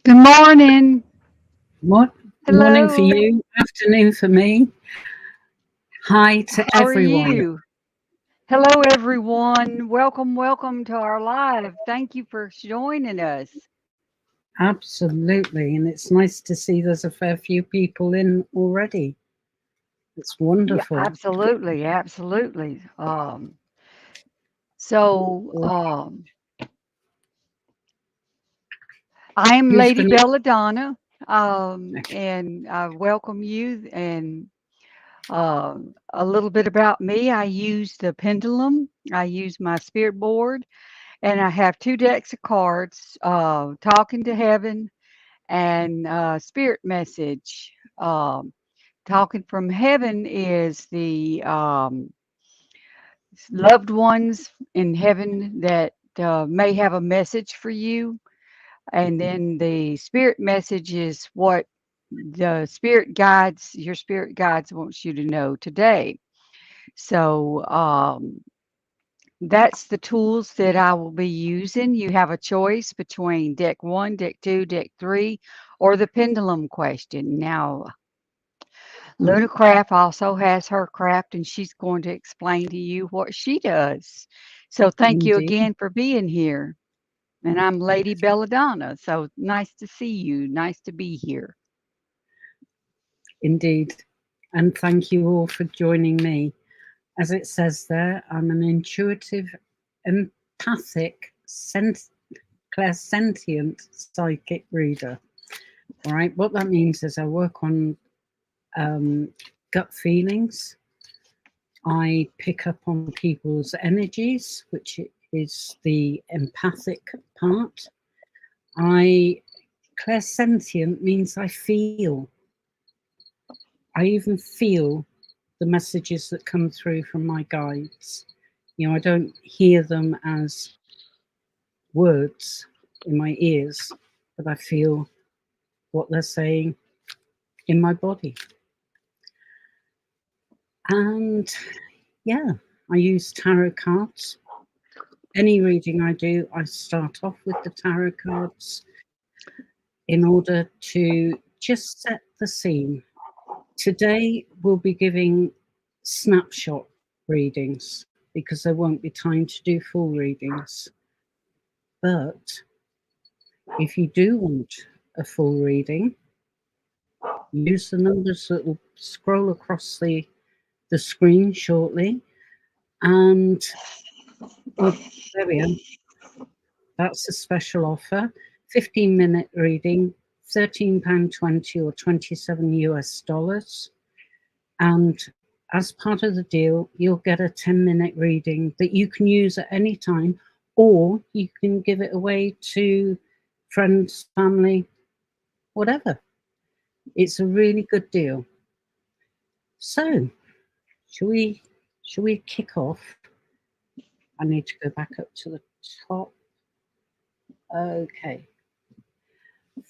Good morning. What morning for Hello. you, afternoon for me. Hi to How are everyone. you? Hello, everyone. Welcome to our live. Thank you for joining us. Absolutely. And it's nice to see there's a fair few people in already. It's Yeah, wonderful. absolutely. So, Well, I am who's Lady going to? Bella Donna, and I welcome you. And a little bit about me: I use the pendulum. I use my spirit board, and I have two decks of cards: Talking to Heaven and spirit message. Talking from heaven is the loved ones in heaven that may have a message for you. And then the spirit message is what your spirit guides wants you to know today. So that's the tools that I will be using. You have a choice between deck one, deck two, deck three, or the pendulum question. Now, Lunarcraft also has her craft, and she's going to explain to you what she does. So, thank you Indeed. again for being here. And I'm Lady Belladonna. So, nice to see you. Nice to be here. Indeed. And thank you all for joining me. As it says there, I'm an intuitive, empathic, clairsentient psychic reader. All right. What that means is I work on gut feelings. I pick up on people's energies, which is the empathic part. I clairsentient means I feel. I even feel the messages that come through from my guides. You know, I don't hear them as words in my ears, but I feel what they're saying in my body. And yeah, I use tarot cards. Any reading I do, I start off with the tarot cards in order to just set the scene. Today, we'll be giving snapshot readings because there won't be time to do full readings. But if you do want a full reading, use the numbers that will scroll across the screen shortly. And oh, there we are. That's a special offer. 15-minute reading, £13.20 or 27 US dollars. And as part of the deal, you'll get a 10-minute reading that you can use at any time, or you can give it away to friends, family, whatever. It's a really good deal. So, shall we kick off? I need to go back up to the top. Okay.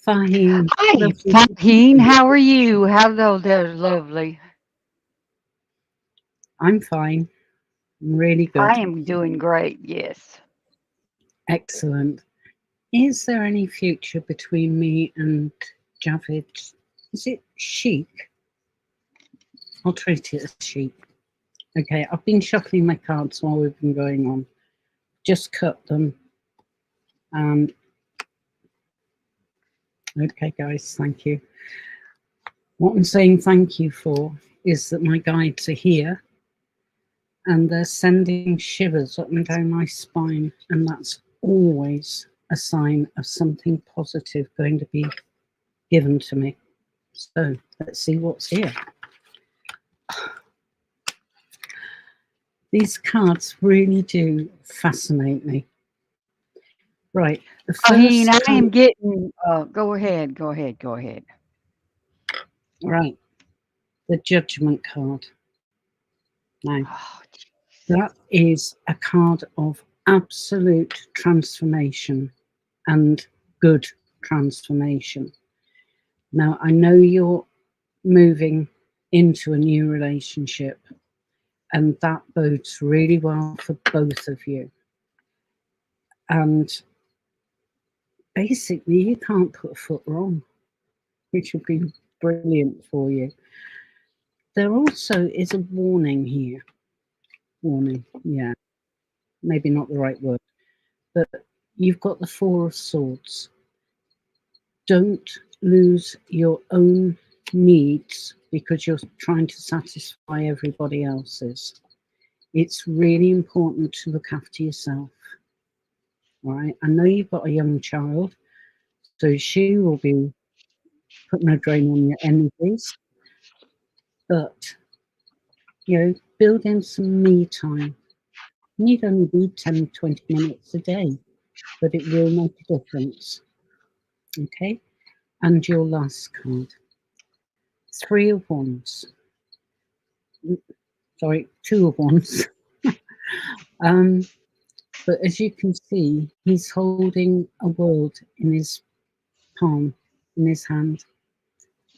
Fahim, Hi, lovely to see Faheen. you. How are you? Hello there, lovely. I'm fine. I'm really I good. am doing great. Yes. Excellent. Is there any future between me and Javid? Is it chic? I'll treat it as chic. Okay, I've been shuffling my cards while we've been going on. Just cut them. Um, okay, guys, thank you. What I'm saying thank you for is that my guides are here and they're sending shivers up and down my spine, and that's always a sign of something positive going to be given to me. So let's see what's here. These cards really do fascinate me. Right, the Faheen, first I card, am getting, go ahead. right, the Judgment card. Now, Oh, that is a card of absolute transformation and good transformation. Now, I know you're moving into a new relationship, and that bodes really well for both of you. And basically you can't put a foot wrong, which would be brilliant for you. There also is a warning here. Warning, yeah, maybe not the right word, but you've got the Four of Swords. Don't lose your own needs because you're trying to satisfy everybody else's. It's really important to look after yourself. All right. I know you've got a young child, so she will be putting a drain on your energies, but build in some me time. You need only be 10, 20 minutes a day, but it will make a difference. Okay. And your last card, Three of Wands. Sorry, Two of Wands. But as you can see, he's holding a world in his palm, in his hand.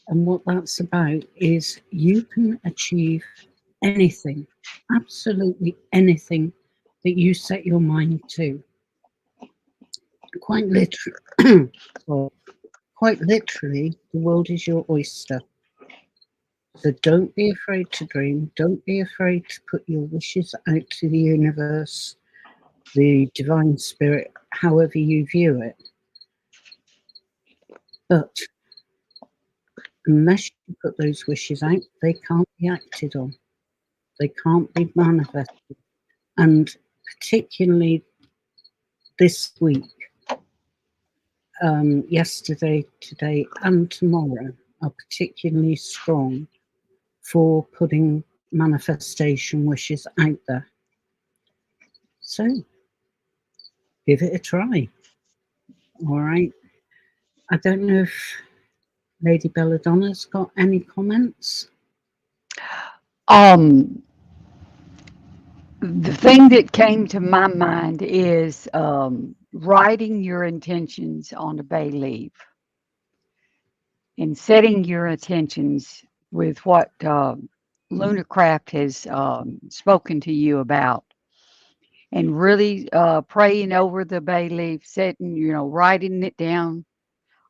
And what that's about is you can achieve anything, absolutely anything that you set your mind to. Quite literally, well, quite literally, the world is your oyster. So don't be afraid to dream. Don't be afraid to put your wishes out to the universe, the divine spirit, however you view it. But unless you put those wishes out, they can't be acted on. They can't be manifested. And particularly this week, yesterday, today, and tomorrow are particularly strong for putting manifestation wishes out there. So give it a try. All right. I don't know if Lady Bella Donna's got any comments. Um, the thing that came to my mind is writing your intentions on a bay leaf and setting your intentions with what Lunarcraft has spoken to you about, and really praying over the bay leaf, setting, writing it down,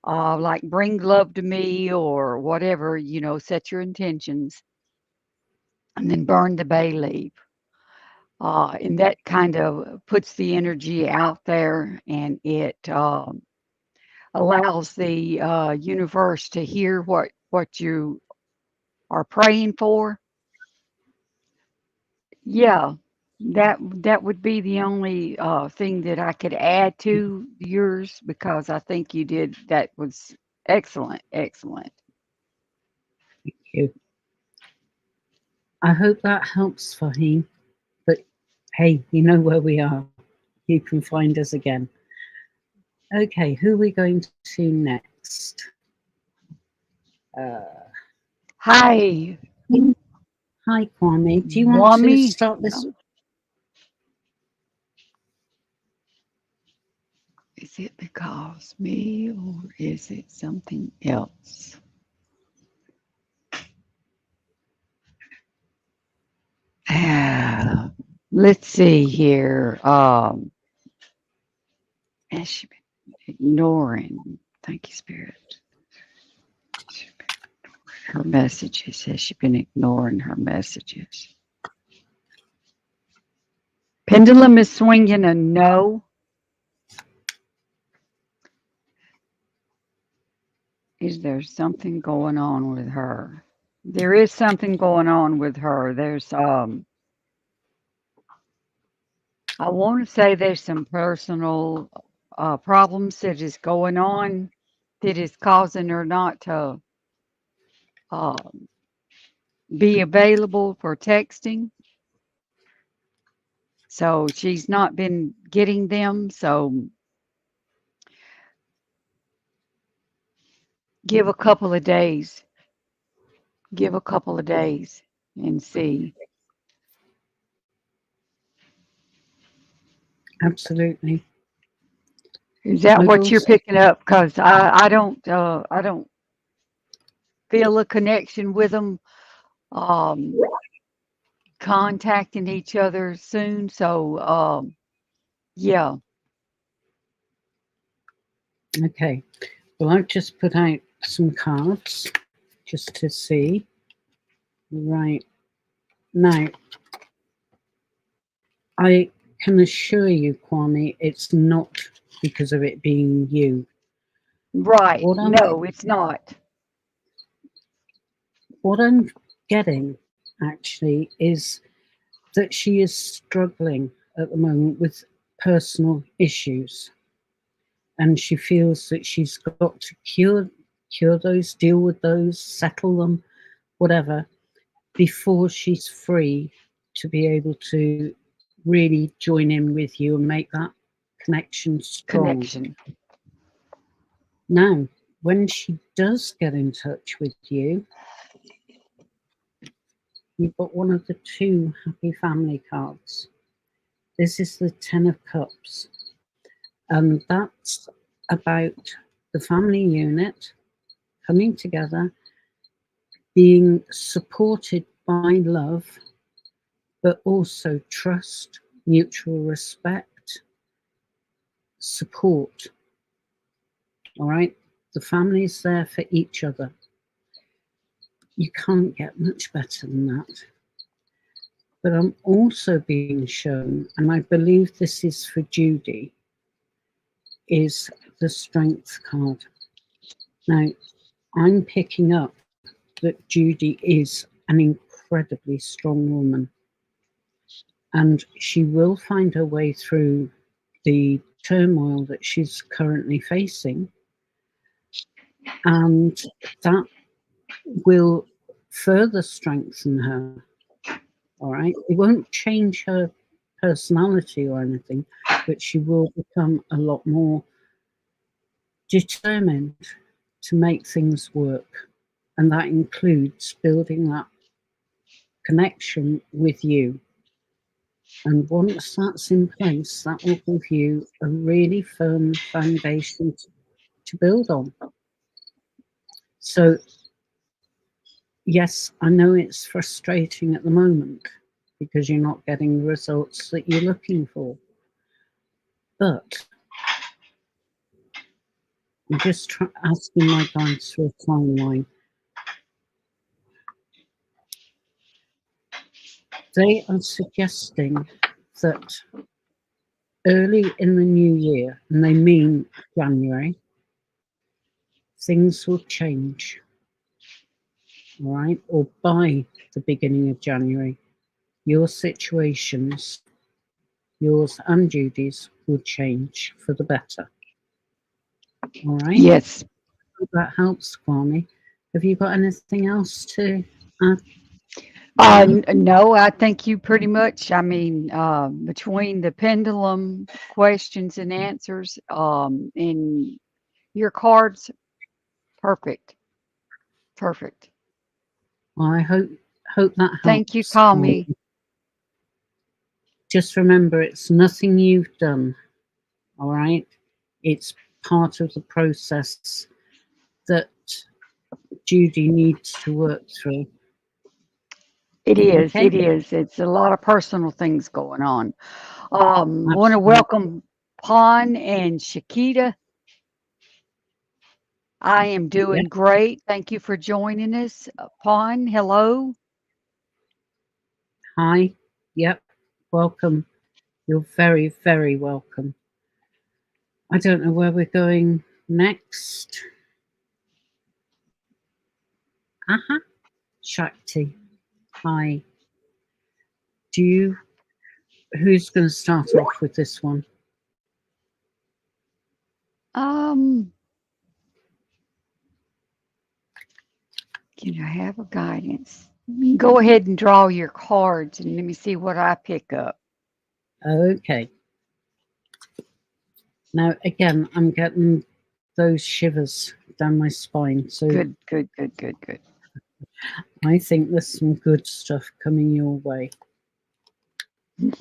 like bring love to me or whatever, set your intentions and then burn the bay leaf. And that kind of puts the energy out there, and it allows the universe to hear what you are praying for. Yeah, that would be the only thing that I could add to yours, because I think you did that was excellent, excellent. Thank you. I hope that helps, Fahim. But hey, you know where we are. You can find us again. Okay, who are we going to next? Uh, Hi, Hi, Kwame. Do you want to Wami. start this? Is it because me or is it something else? Ah, let's see here. Has she been ignoring? Thank you, Spirit. Her messages. Has she been ignoring her messages? Pendulum is swinging a no. Is there something going on with her? There is something going on with her. There's I want to say there's some personal problems that is going on that is causing her not to um, be available for texting. So she's not been getting them. So give a couple of days. Give a couple of days and see. Absolutely. Is that I've what you're also, picking up? Because I don't feel a connection with them um, contacting each other soon. So yeah. Okay. Well, I've just put out some cards just to see. Right. Now, I can assure you, Kwame, it's not because of it being you. Right. What I'm No, it's not. what I'm getting actually is that she is struggling at the moment with personal issues, and she feels that she's got to cure those, deal with those, settle them, whatever, before she's free to be able to really join in with you and make that connection strong. Connection. Now, when she does get in touch with you, you've got one of the two happy family cards. This is the Ten of Cups, and that's about the family unit coming together, being supported by love, but also trust, mutual respect, support. All right? The family's there for each other. You can't get much better than that. But I'm also being shown, and I believe this is for Judy, is the Strength card. Now, I'm picking up that Judy is an incredibly strong woman, and she will find her way through the turmoil that she's currently facing, and that will further strengthen her. All right, it won't change her personality or anything, but she will become a lot more determined to make things work, and that includes building that connection with you. And once that's in place, that will give you a really firm foundation to build on. So, yes, I know it's frustrating at the moment because you're not getting the results that you're looking for. But I'm just asking my guides for a timeline. They are suggesting that early in the new year, and they mean January, things will change. All right, or by the beginning of January, your situations, yours and Judy's, will change for the better. All right, Yes. hope that helps, Kwame. Have you got anything else to add? No, I think you pretty much, I mean, between the pendulum questions and answers, and your cards, perfect. Perfect. Well, I hope that Thank you, helps, call Kwame. me. Just remember, it's nothing you've done. All right, it's part of the process that Judy needs to work through. It is. Okay, It is. It's a lot of personal things going on. Want to absolutely. welcome Pon and Shakita. I am Yeah. doing great. Thank you for joining us. Pon, hello. Hi. Yep. Welcome. You're very, very welcome. I don't know where we're going next. Aha. Shakti. Hi. Do you, who's going to start off with this one? Um, can I have a guidance? You go ahead and draw your cards and let me see what I pick up. Okay. Now, again, I'm getting those shivers down my spine. So Good, good, good, good, good. I think there's some good stuff coming your way.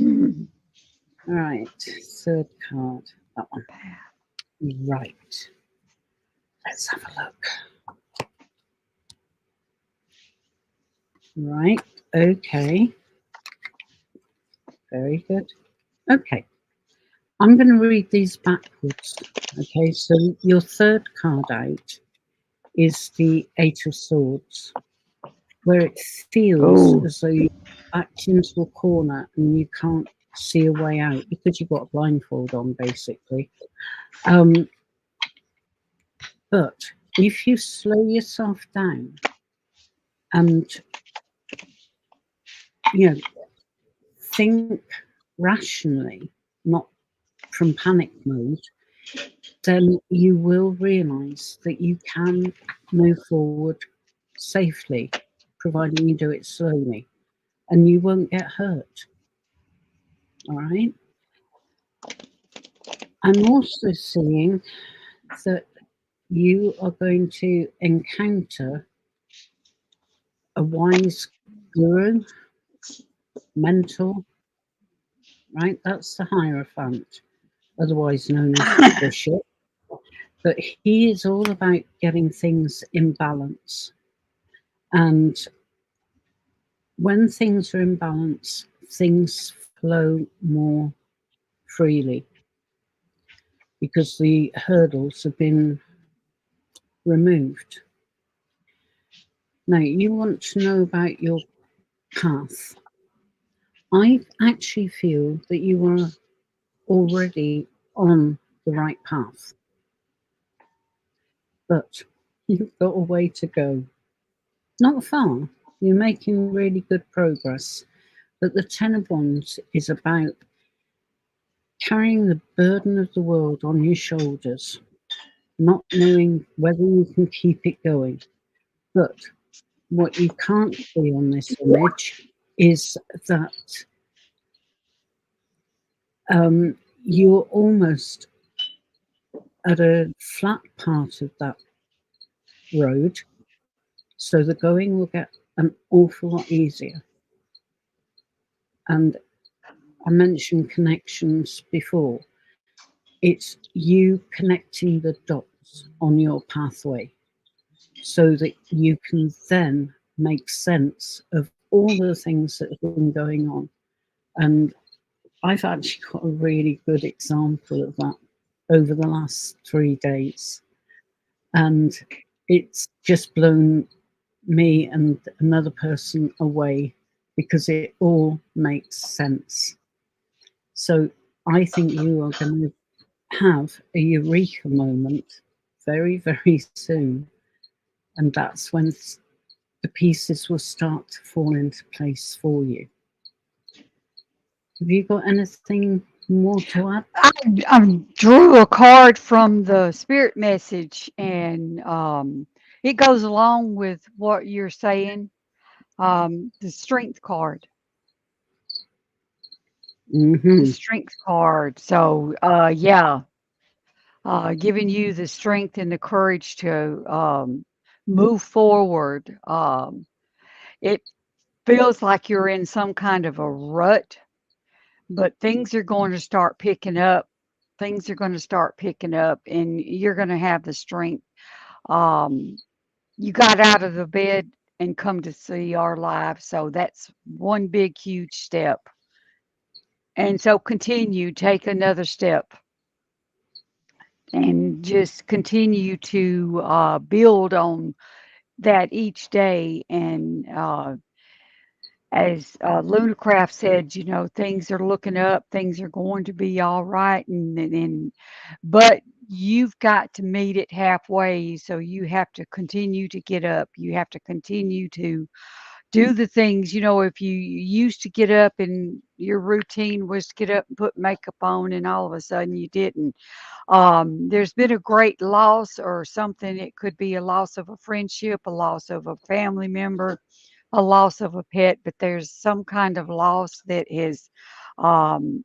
All right. Third card. That one. Right. Let's have a look. Right. Okay. Very good. Okay. I'm going to read these backwards. Okay, so your third card out is the Eight of Swords, where it feels Oh, as though you're backed into a corner and you can't see a way out because you've got a blindfold on, basically. Um, but if you slow yourself down and you know think rationally, not from panic mode, then you will realize that you can move forward safely, providing you do it slowly, and you won't get hurt. All right. I'm also seeing that you are going to encounter a wise guru, mentor, right? That's the Hierophant, otherwise known as the Bishop. But he is all about getting things in balance. And when things are in balance, things flow more freely because the hurdles have been removed. Now, you want to know about your path. I actually feel that you are already on the right path, but you've got a way to go. Not far. You're making really good progress, but the Ten of Wands is about carrying the burden of the world on your shoulders, not knowing whether you can keep it going. But what you can't see on this image is that you're almost at a flat part of that road, so the going will get an awful lot easier. And I mentioned connections before. It's you connecting the dots on your pathway so that you can then make sense of all the things that have been going on. And I've actually got a really good example of that over the last 3 days. And it's just blown me and another person away because it all makes sense. So I think you are going to have a eureka moment very, very soon. And that's when the pieces will start to fall into place for you. Have you got anything more to add? I drew a card from the spirit message, and it goes along with what you're saying. The strength card, the Mm-hmm. strength card. So, yeah, giving you the strength and the courage to move forward. It feels like you're in some kind of a rut, but things are going to start picking up. Things are going to start picking up, and you're going to have the strength. Um, you got out of the bed and come to see our live, so that's one big, huge step. And so continue, take another step, and just continue to build on that each day. And as Lunarcraft said, things are looking up, things are going to be all right, but you've got to meet it halfway. So you have to continue to get up. You have to continue to do the things. If you used to get up and your routine was to get up and put makeup on, and all of a sudden you didn't, there's been a great loss or something. It could be a loss of a friendship, a loss of a family member, a loss of a pet, but there's some kind of loss that is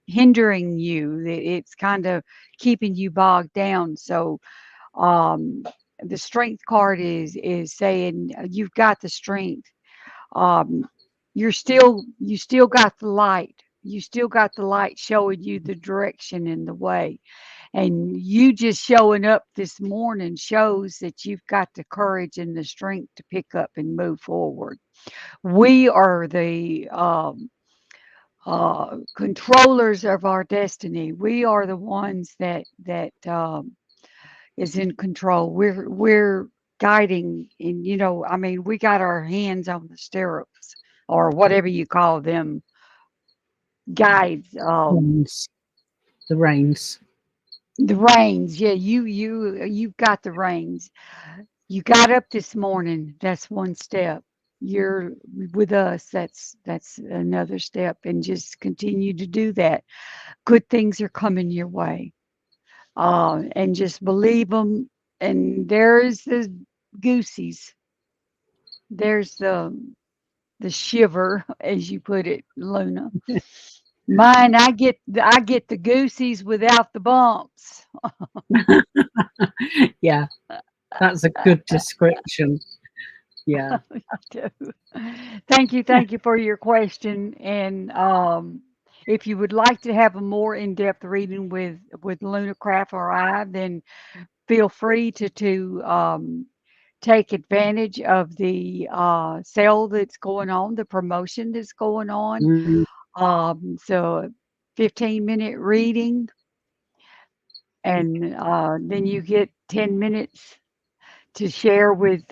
hindering you, that it's kind of keeping you bogged down. So um, the strength card is saying you've got the strength. um, you still got the light. You still got the light showing you the direction and the way. And you just showing up this morning shows that you've got the courage and the strength to pick up and move forward. We are the controllers of our destiny. We are the ones that is in control. We're guiding, and I mean, we got our hands on the stirrups or whatever you call them, guides. Reins, the reins. The reins. Yeah, you've got the reins. You got up this morning. That's one step. You're with us. That's another step, and just continue to do that. Good things are coming your way. And just believe them. And there's the goosies. There's the shiver, as you put it, Luna. Mine, I get the goosies without the bumps. Yeah, that's a good description. Yeah. Thank you for your question. And if you would like to have a more in-depth reading with Lunarcraft or I, then feel free to take advantage of the sale that's going on, the promotion that's going on. Mm, So 15-minute reading, and then you get 10 minutes to share with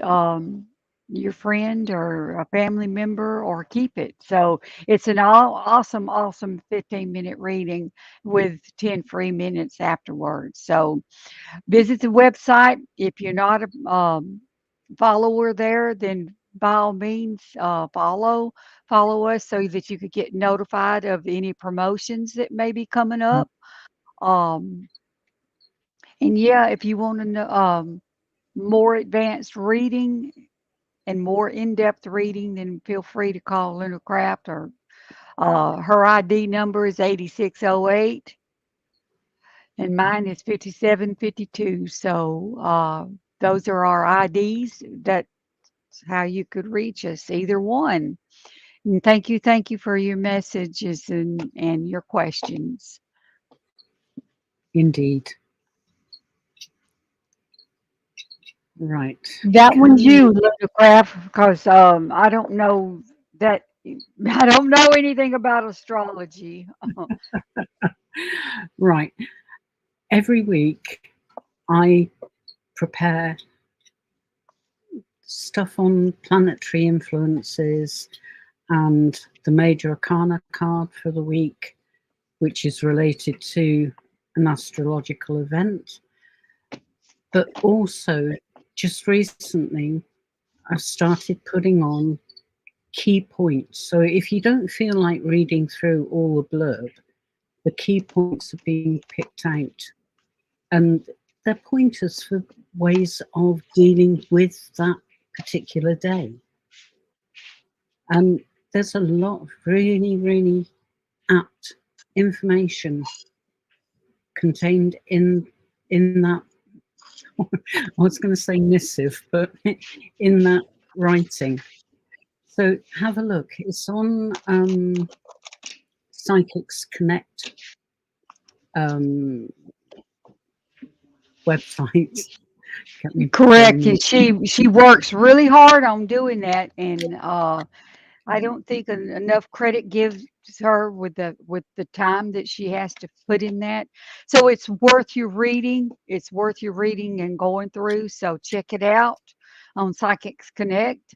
your friend or a family member or keep it. So it's an awesome 15-minute reading with 10 free minutes afterwards. So visit the website. If you're not a follower there, then by all means follow us so that you could get notified of any promotions that may be coming mm, up. Um, and yeah, if you want to know more advanced reading and more in-depth reading, then feel free to call Linda Craft, or her ID number is 8608 and mine is 5752. So those are our IDs. That's how you could reach us, either one. And thank you for your messages and your questions. indeed. Right. That one's Can you, Linda Craft, because I don't know that I don't know anything about astrology. right. Every week I prepare stuff on planetary influences and the major arcana card for the week, which is related to an astrological event. But also, just recently, I've started putting on key points. So if you don't feel like reading through all the blurb, the key points are being picked out. And they're pointers for ways of dealing with that particular day. And there's a lot of really apt information contained in that. I was going to say missive, but in that writing. So have a look. It's on Psychics Connect website. Get me Correct. brain. And she works really hard on doing that, and I don't think enough credit gives her with the time that she has to put in that. So it's worth your reading. It's worth your reading and going through. So check it out on Psychics Connect.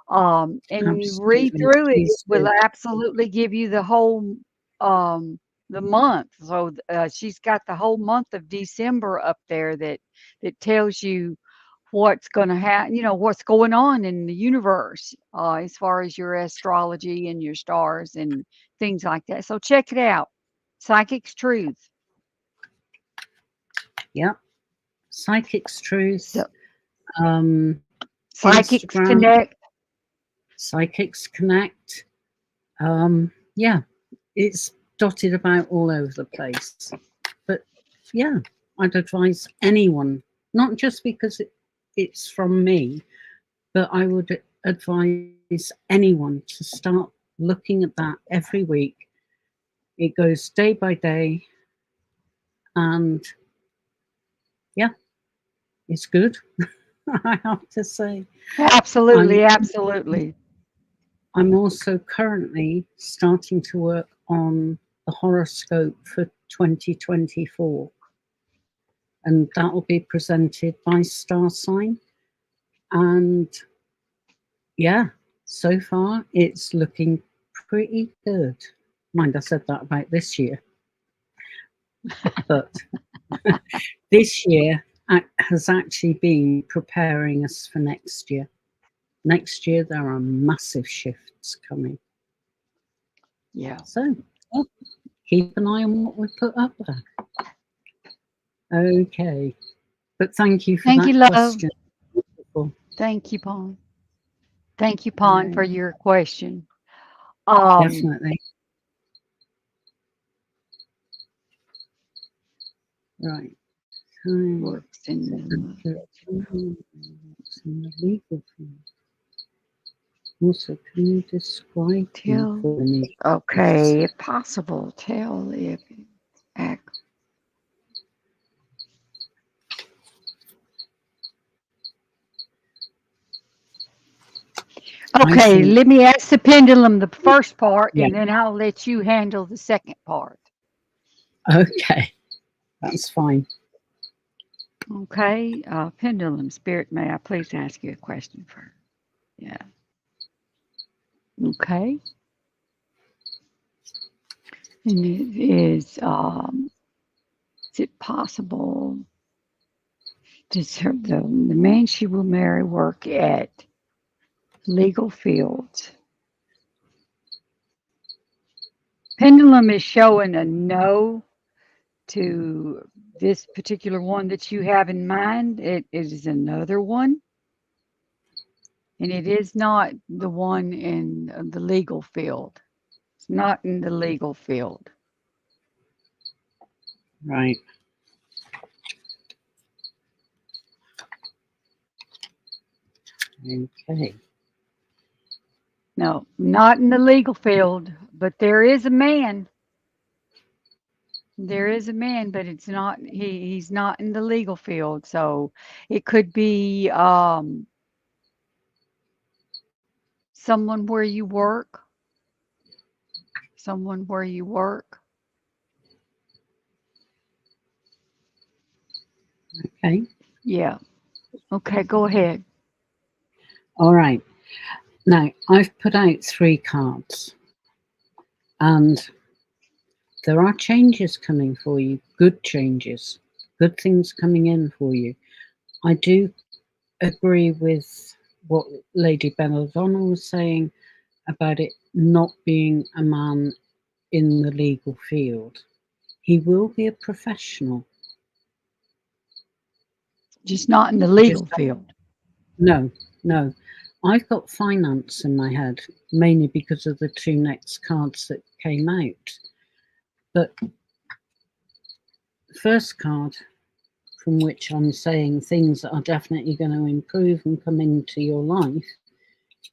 And read Absolutely. through it. It Please will do. absolutely give you the whole the month. So she's got the whole month of December up there that tells you what's going to happen, what's going on in the universe as far as your astrology and your stars and things like that. So check it out. Psychic's Truth. Yeah. Psychics So Truth. Um, Psychics Instagram, Connect. Psychics Connect. Yeah, it's dotted about all over the place. But yeah, I'd advise anyone, not just because it's from me, but I would advise anyone to start looking at that every week. It goes day by day, and yeah, it's good. I have to say. I'm Absolutely, absolutely. I'm also currently starting to work on the horoscope for 2024. And that will be presented by Star Sign. And yeah, so far it's looking pretty good. Mind, I said that about this year. But this year has actually been preparing us for next year. Next year, there are massive shifts coming. Yeah. So keep an eye on what we put up there. Okay. But thank you for Thank that you, love. question. Wonderful. Thank you, Pawn. Thank you, Pawn, for your question. Definitely. Right. Works in the legal field. Also, can you describe tell. for me? Okay, if possible, tell if act. Okay, let me ask the pendulum the first part, and then I'll let you handle the second part. Okay, that's fine. Okay, pendulum spirit, may I please ask you a question first? Yeah. Okay. And it is it possible? Does the man she will marry work at legal fields? Pendulum is showing a no to this particular one that you have in mind. It is another one. And it is not the one in the legal field. It's not in the legal field. Right. Okay. No, not in the legal field, but there is a man. There is a man, but it's not he's not in the legal field. So it could be someone where you work. Someone where you work. Okay. Yeah. Okay, go ahead. All right. Now, I've put out 3 cards, and there are changes coming for you, good changes, good things coming in for you. I do agree with what Lady Bella Donna was saying about it not being a man in the legal field. He will be a professional. Just not in the legal field. No, no. I've got finance in my head, mainly because of the 2 next cards that came out. But the first card, from which I'm saying things that are definitely going to improve and come into your life,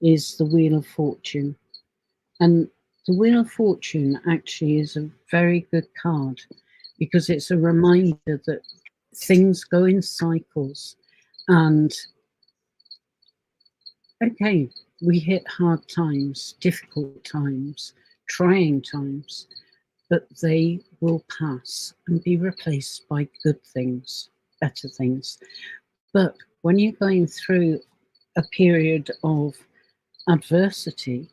is the Wheel of Fortune. And the Wheel of Fortune actually is a very good card because it's a reminder that things go in cycles. And okay, we hit hard times, difficult times, trying times, but they will pass and be replaced by good things, better things. But when you're going through a period of adversity,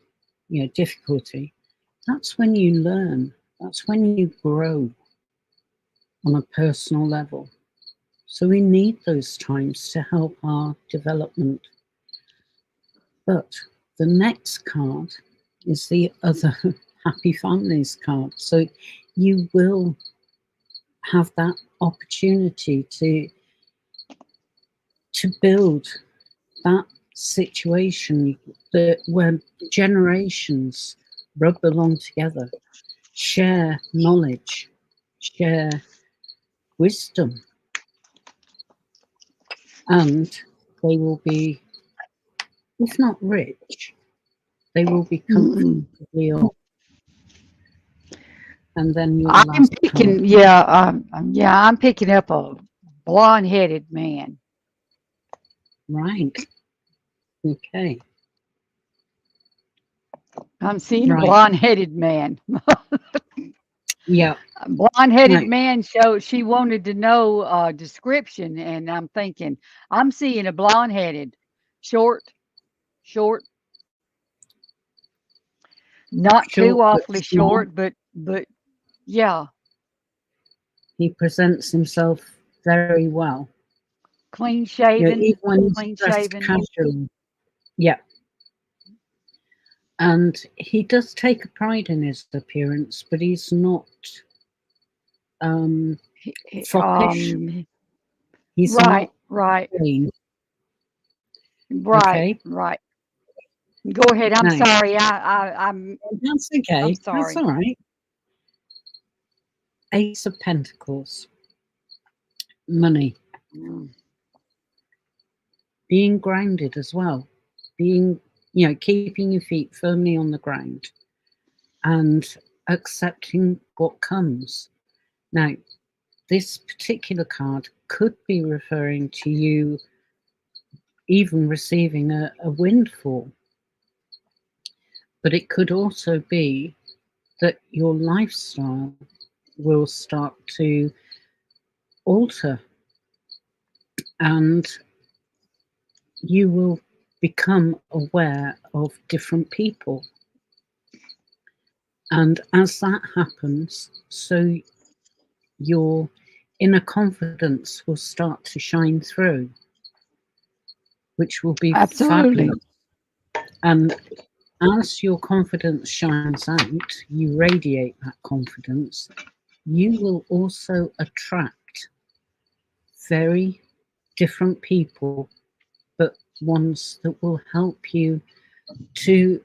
difficulty, that's when you learn, that's when you grow on a personal level. So we need those times to help our development. But the next card is the other Happy Families card. So you will have that opportunity to build that situation that where generations rub along together, share knowledge, share wisdom, and they will be, if not rich, they will be comfortably off. And then your I'm last picking, card. I'm picking up a blonde-headed man. Right. Okay. I'm seeing a Right. blonde-headed man. Yeah. A blonde-headed No. man, so she wanted to know description, and I'm thinking, I'm seeing a blonde-headed, short, short, not too Short but awfully smart. short, but yeah, He presents himself very well. clean Even shaven, when he's clean dressed shaven. casually. Yeah. And he does take a pride in his appearance, but he's not um, foppish. Um, He's right, not right, plain. right, Okay. right. Go ahead. I'm Now, sorry. I'm that's I'm okay. That's sorry. all right. Ace of Pentacles, money, Mm. being grounded as well, being, keeping your feet firmly on the ground and accepting what comes. Now, this particular card could be referring to you even receiving a windfall, but it could also be that your lifestyle will start to alter and you will become aware of different people. And as that happens, so your inner confidence will start to shine through, which will be Absolutely. fabulous. And as your confidence shines out, you radiate that confidence, you will also attract very different people, but ones that will help you to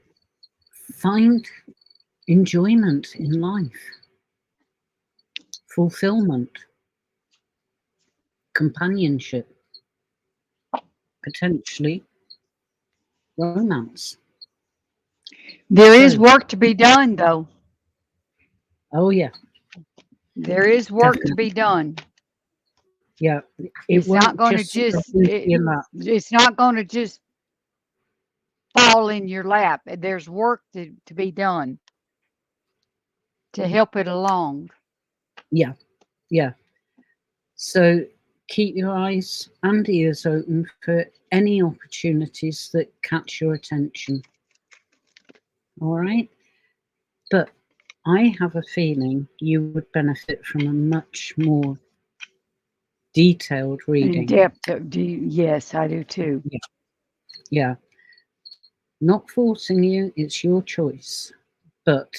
find enjoyment in life, fulfillment, companionship, potentially romance. There is So, work to be done, though. oh yeah, There is work to definitely. be done. Yeah, it It's not won't going to just drop just into your lap. it's not going to just fall in your lap. There's work to be done to help it along. Yeah, yeah. So keep your eyes and ears open for any opportunities that catch your attention. All right. But I have a feeling you would benefit from a much more detailed In reading. depth, yes, I do too. Yeah. Yeah. Not forcing you, it's your choice. But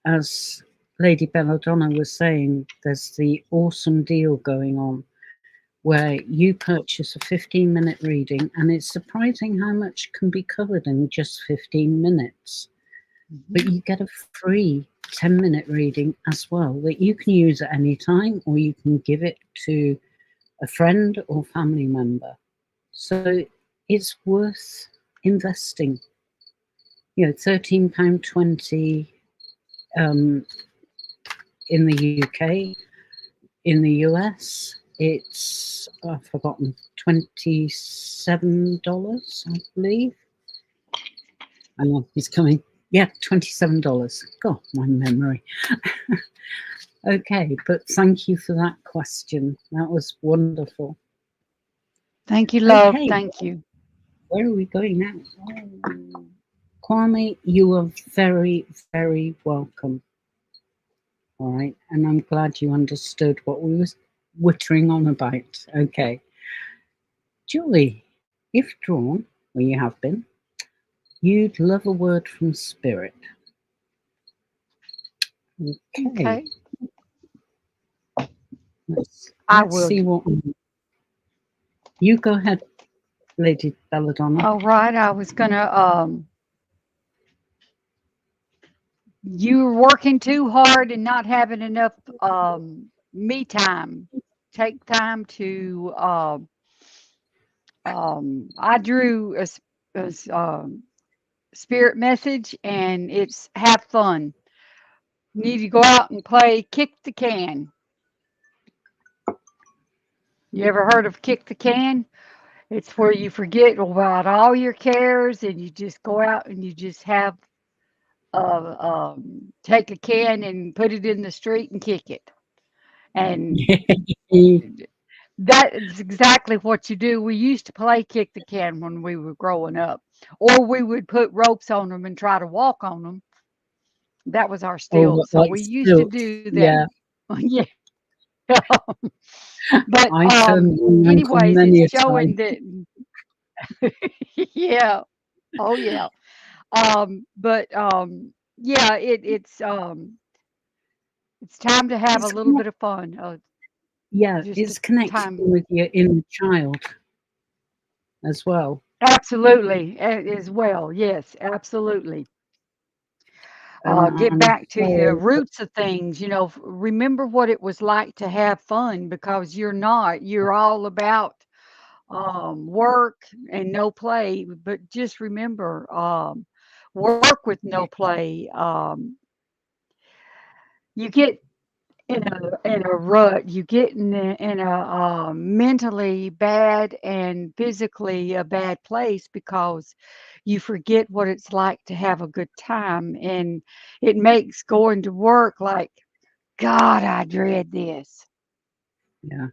as Lady Bella Donna was saying, there's the awesome deal going on where you purchase a 15-minute reading, and it's surprising how much can be covered in just 15 minutes. But Mhm. you get a free 10-minute reading as well that you can use at any time, or you can give it to a friend or family member. So it's worth investing. £13.20 in the UK. In the US, it's, I've forgotten, $27, I believe. Hang on, he's coming. Yeah, $27. God, my memory. Okay, but thank you for that question. That was wonderful. Thank you, love. Okay, Thank you. where are we going now? Oh, Kwame, you are very, very welcome. All right, and I'm glad you understood what we was wittering on about. Okay, Julie, if drawn, where you have been, you'd love a word from spirit. Okay, Okay. I let's will. see what you go ahead, Lady Belladonna. All right. I was gonna. You were working too hard and not having enough me time. Take time to. I drew a spirit message, and it's have fun. You need to go out and play kick the can. You ever heard of kick the can? It's where you forget about all your cares and you just go out and you just have take a can and put it in the street and kick it. And that is exactly what you do. We used to play kick the can when we were growing up, or we would put ropes on them and try to walk on them. That was our Oh, still. So like we used to stilt. do that. Yeah, Yeah. But I turned my ankle anyways, many it's a showing time. that yeah. Oh yeah. But yeah, it's time to have a It's little connect, bit of fun. yeah, Just a it's connecting time. with your inner child as well. Absolutely, as well. Yes, absolutely. And Get I'm back to the so roots of things. Remember what it was like to have fun because you're not. You're all about work and no play. But just remember, work with no play. You get in a rut. You get in a mentally bad and physically a bad place because you forget what it's like to have a good time, and it makes going to work like, God, I dread this. yeah,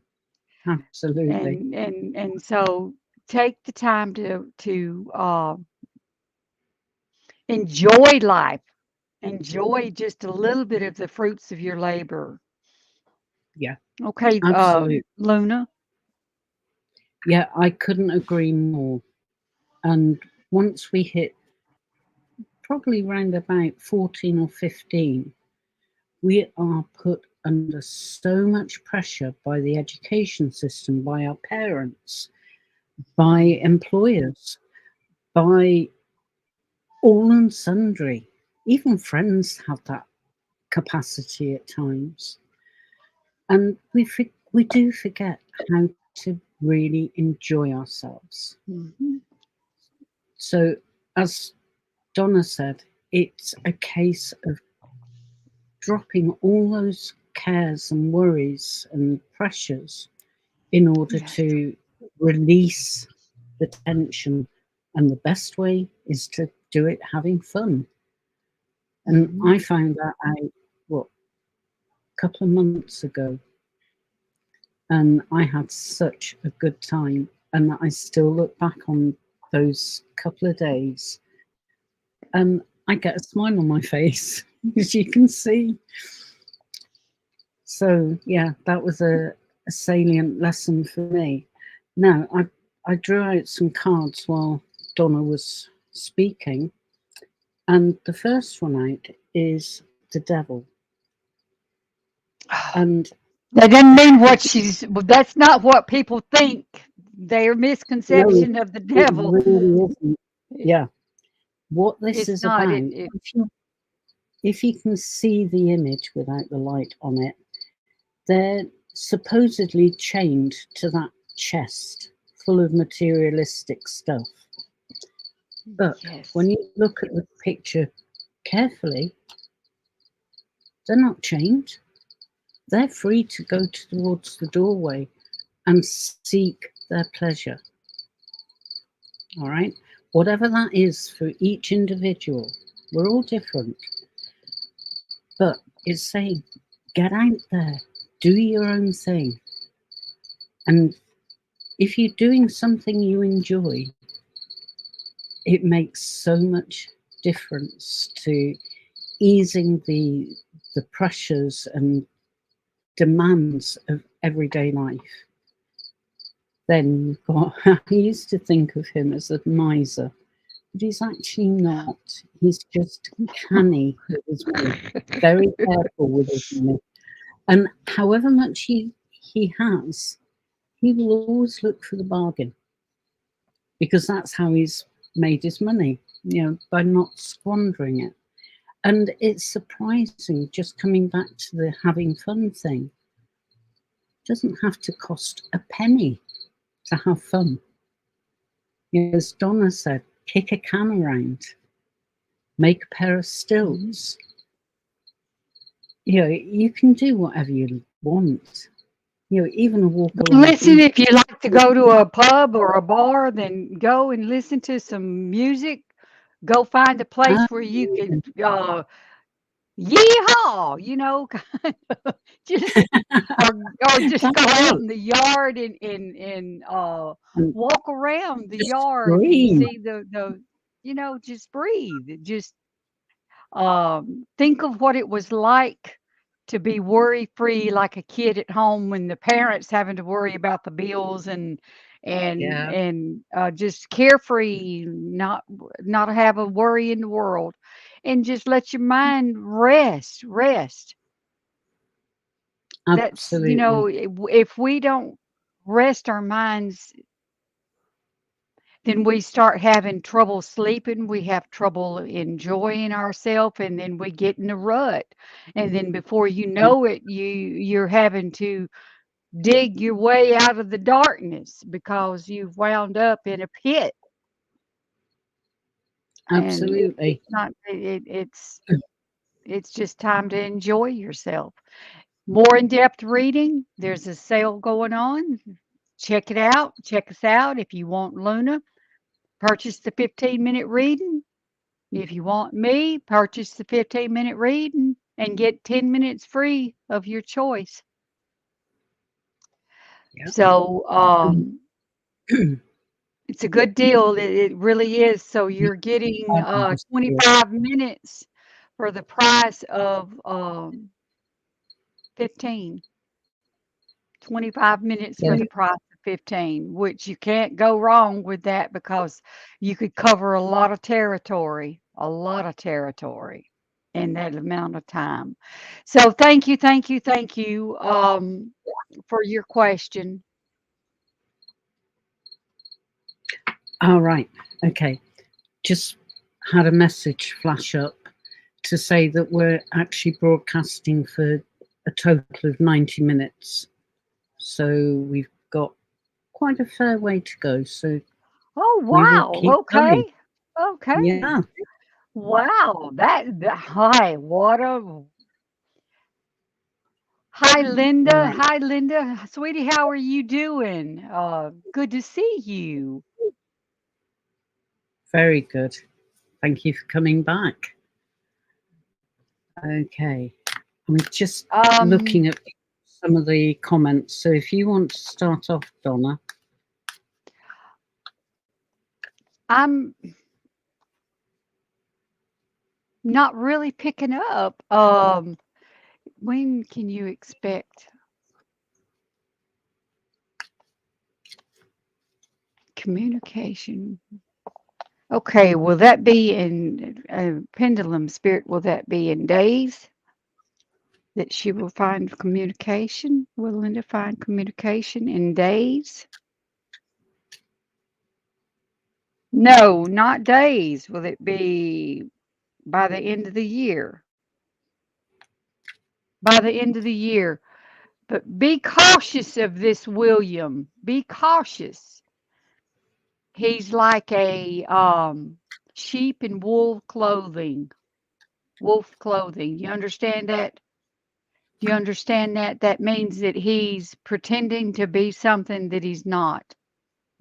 absolutely. And so take the time to enjoy life. Enjoy just a little bit of the fruits of your labor. Yeah, Okay, absolutely. Luna. Yeah, I couldn't agree more. And once we hit probably round about 14 or 15, we are put under so much pressure by the education system, by our parents, by employers, by all and sundry. Even friends have that capacity at times. And we do forget how to really enjoy ourselves. Mhm. So, as Donna said, it's a case of dropping all those cares and worries and pressures in order Yes. to release the tension. And the best way is to do it having fun. And Mhm. I found that out, what, a couple of months ago. And I had such a good time. And I still look back on those couple of days and I get a smile on my face, as you can see. So, yeah, that was a salient lesson for me. Now, I drew out some cards while Donna was speaking, and the first one out is the devil. And That doesn't mean what she's. Well, that's not what people think. Their no, misconception of the it devil. really isn't. i- Yeah, what this It's is not. about, if you can see the image without the light on it, they're supposedly chained to that chest full of materialistic stuff. But Yes. when you look at the picture carefully, they're not chained. They're free to go towards the doorway and seek their pleasure. All right. Whatever that is for each individual, we're all different. But it's saying, get out there, do your own thing. And if you're doing something you enjoy, it makes so much difference to easing the pressures and demands of everyday life. Then you've got, I used to think of him as a miser, but he's actually not. He's just canny with his money, very careful with his money. And however much he has, he will always look for the bargain because that's how he's made his money, by not squandering it. And it's surprising, just coming back to the having fun thing, it doesn't have to cost a penny to have fun. As Donna said, kick a can around, make a pair of Mhm. stilts. You can do whatever you want. Even a walk along a Listen, if you beach. like to go to a pub or a bar, then go and listen to some music. Go find a place Ah, where you can yeehaw, you know, just or just that's go out right. in the yard and And walk around the just yard and scream. see the you know, just breathe. Just think of what it was like to be worry free like a kid at home when the parents having to worry about the bills Yeah, and just carefree, not have a worry in the world, and just let your mind rest. That's, you know, absolutely. if we don't rest our minds, then we start having trouble sleeping, we have trouble enjoying ourselves, and then we get in a rut. And then before you know it, you're having to dig your way out of the darkness because you've wound up in a pit. And Absolutely. it's not it's just time to enjoy yourself. More in-depth reading, there's a sale going on. Check it out. Check us out if you want Luna. Purchase the 15-minute reading. If you want me, purchase the 15-minute reading and get 10 minutes free of your choice. Yeah. So it's a good deal. It really is. So you're getting Fabulous deal. 25 minutes for the price of 15. 25 minutes for Yeah, the price of 15, which you can't go wrong with that because you could cover a lot of territory in that amount of time. So thank you for your question. all right. Okay. Just had a message flash up to say that we're actually broadcasting for a total of 90 minutes. So we've got quite a fair way to go. So Oh, we will wow. keep Okay. going. Okay. Yeah. Wow. Hi, what a hi, Linda. Right. Hi, Linda. Sweetie, how are you doing? Good to see you. Very good. Thank you for coming back. Okay. I'm just looking Um, at some of the comments. So if you want to start off, Donna. I'm not really picking up. When can you expect communication? Okay, will that be in pendulum spirit? Will that be in days that she will find communication? Will Linda find communication in days? No, not days. Will it be by the end of the year? By the end of the year. But be cautious of this William. Be cautious. He's like a sheep in wool clothing. Wolf clothing. You understand that? You understand that? That means that he's pretending to be something that he's not.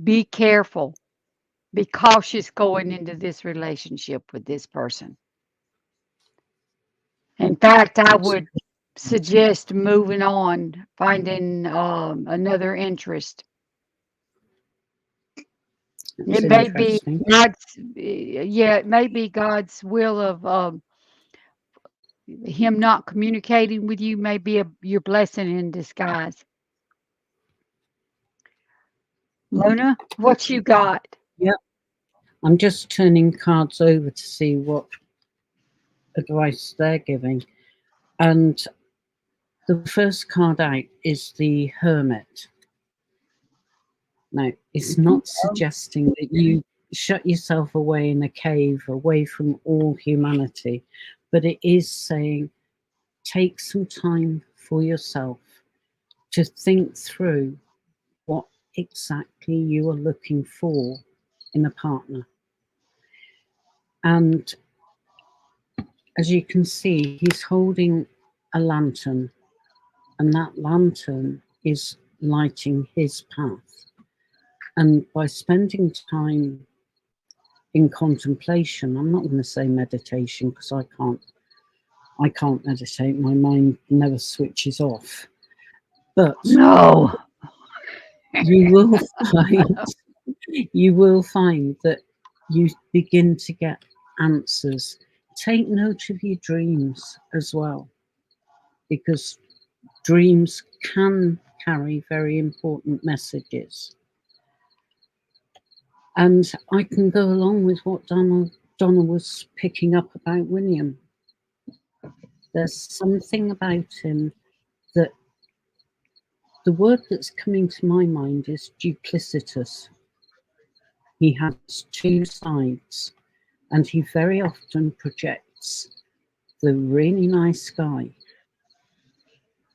Be careful. Be cautious going into this relationship with this person. In fact, I That's would suggest moving on, finding another interest. It may be interesting. yeah, it may be God's will of him not communicating with you may be your blessing in disguise. Luna, what you got? Yeah. I'm just turning cards over to see what advice they're giving. And the first card out is the Hermit. Now, it's not suggesting that you shut yourself away in a cave, away from all humanity, but it is saying take some time for yourself to think through what exactly you are looking for in a partner. And as you can see, he's holding a lantern, and that lantern is lighting his path. And by spending time in contemplation. I'm not going to say meditation because I can't meditate. My mind never switches off. But No. you will find you will find that you begin to get answers. Take note of your dreams as well, because dreams can carry very important messages. And I can go along with what Donna was picking up about William. There's something about him that the word that's coming to my mind is duplicitous. He has two sides, and he very often projects the really nice guy.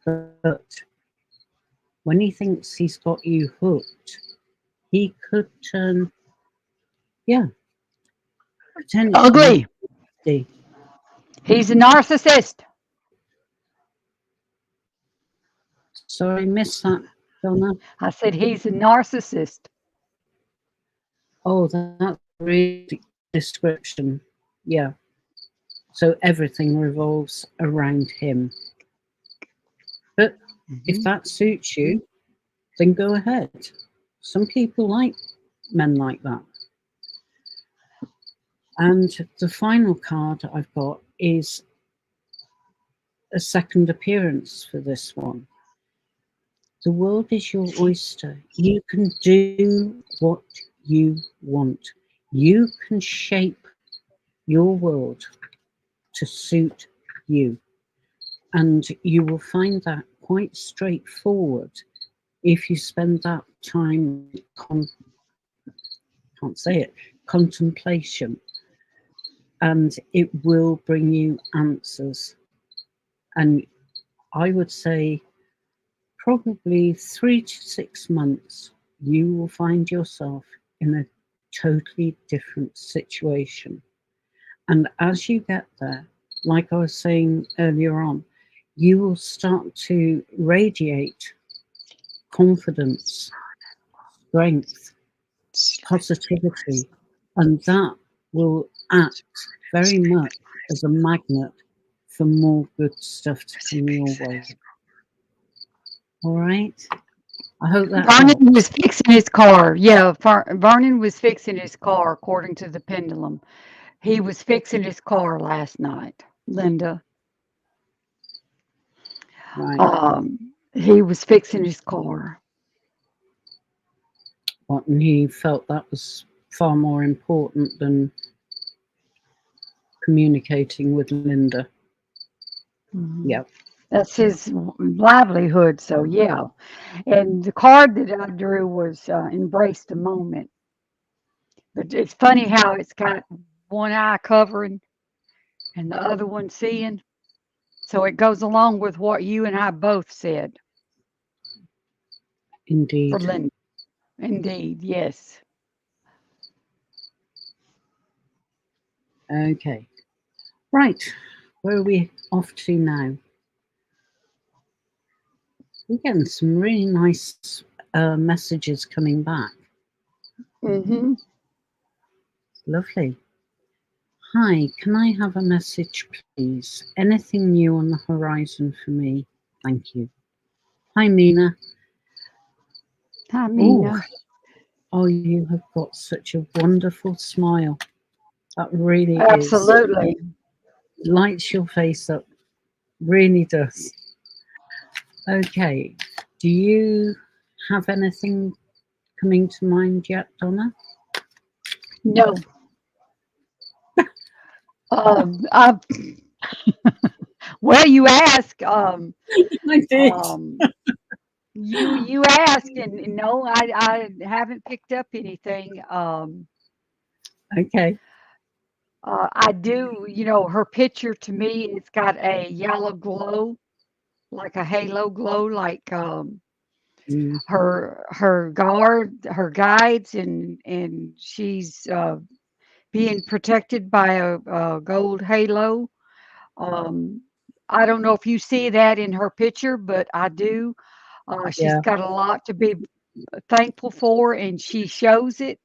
But when he thinks he's got you hooked, he could turn, yeah, potentially Ugly. nasty. He's a narcissist. Sorry, missed that, Donna. I said he's a narcissist. Oh, that's a really description. Yeah. So everything revolves around him. But if Mhm. that suits you, then go ahead. Some people like men like that. And the final card I've got is a second appearance for this one. The world is your oyster. You can do what you want. You can shape your world to suit you. And you will find that quite straightforward if you spend that time, can't say it, contemplation. And it will bring you answers. And I would say probably 3 to 6 months, you will find yourself in a totally different situation. And as you get there, like I was saying earlier on, you will start to radiate confidence, strength, positivity, and that will act very much as a magnet for more good stuff to come your way. All right. I hope that Vernon was helps. fixing his car. Yeah, Vernon was fixing his car, according to the pendulum. He was fixing his car last night, Linda. Right. He was fixing his car. What, and he felt that was far more important than communicating with Linda. Mhm. Yeah. That's his livelihood. So yeah, and the card that I drew was embrace the moment. But it's funny how it's got one eye covering and the other one seeing. So it goes along with what you and I both said for Indeed. Linda. Indeed, yes. Okay. Right. Where are we off to now? We're getting some really nice messages coming back. Mm-hmm. Lovely. Hi, can I have a message, please? Anything new on the horizon for me? Thank you. Hi, Mina. Hi, Oh, Mina. oh, you have got such a wonderful smile. That really is. Absolutely. Lights your face up. Really does. Okay. Do you have anything coming to mind yet, Donna? No. I, well, you ask. I did. Um, you asked, and no, I haven't picked up anything. Okay. I do, her picture to me, it's got a yellow glow, like a halo glow, like Mm, her guides, and she's being protected by a gold halo. Um, I don't know if you see that in her picture, but I do. She's yeah. got a lot to be thankful for, and she shows it.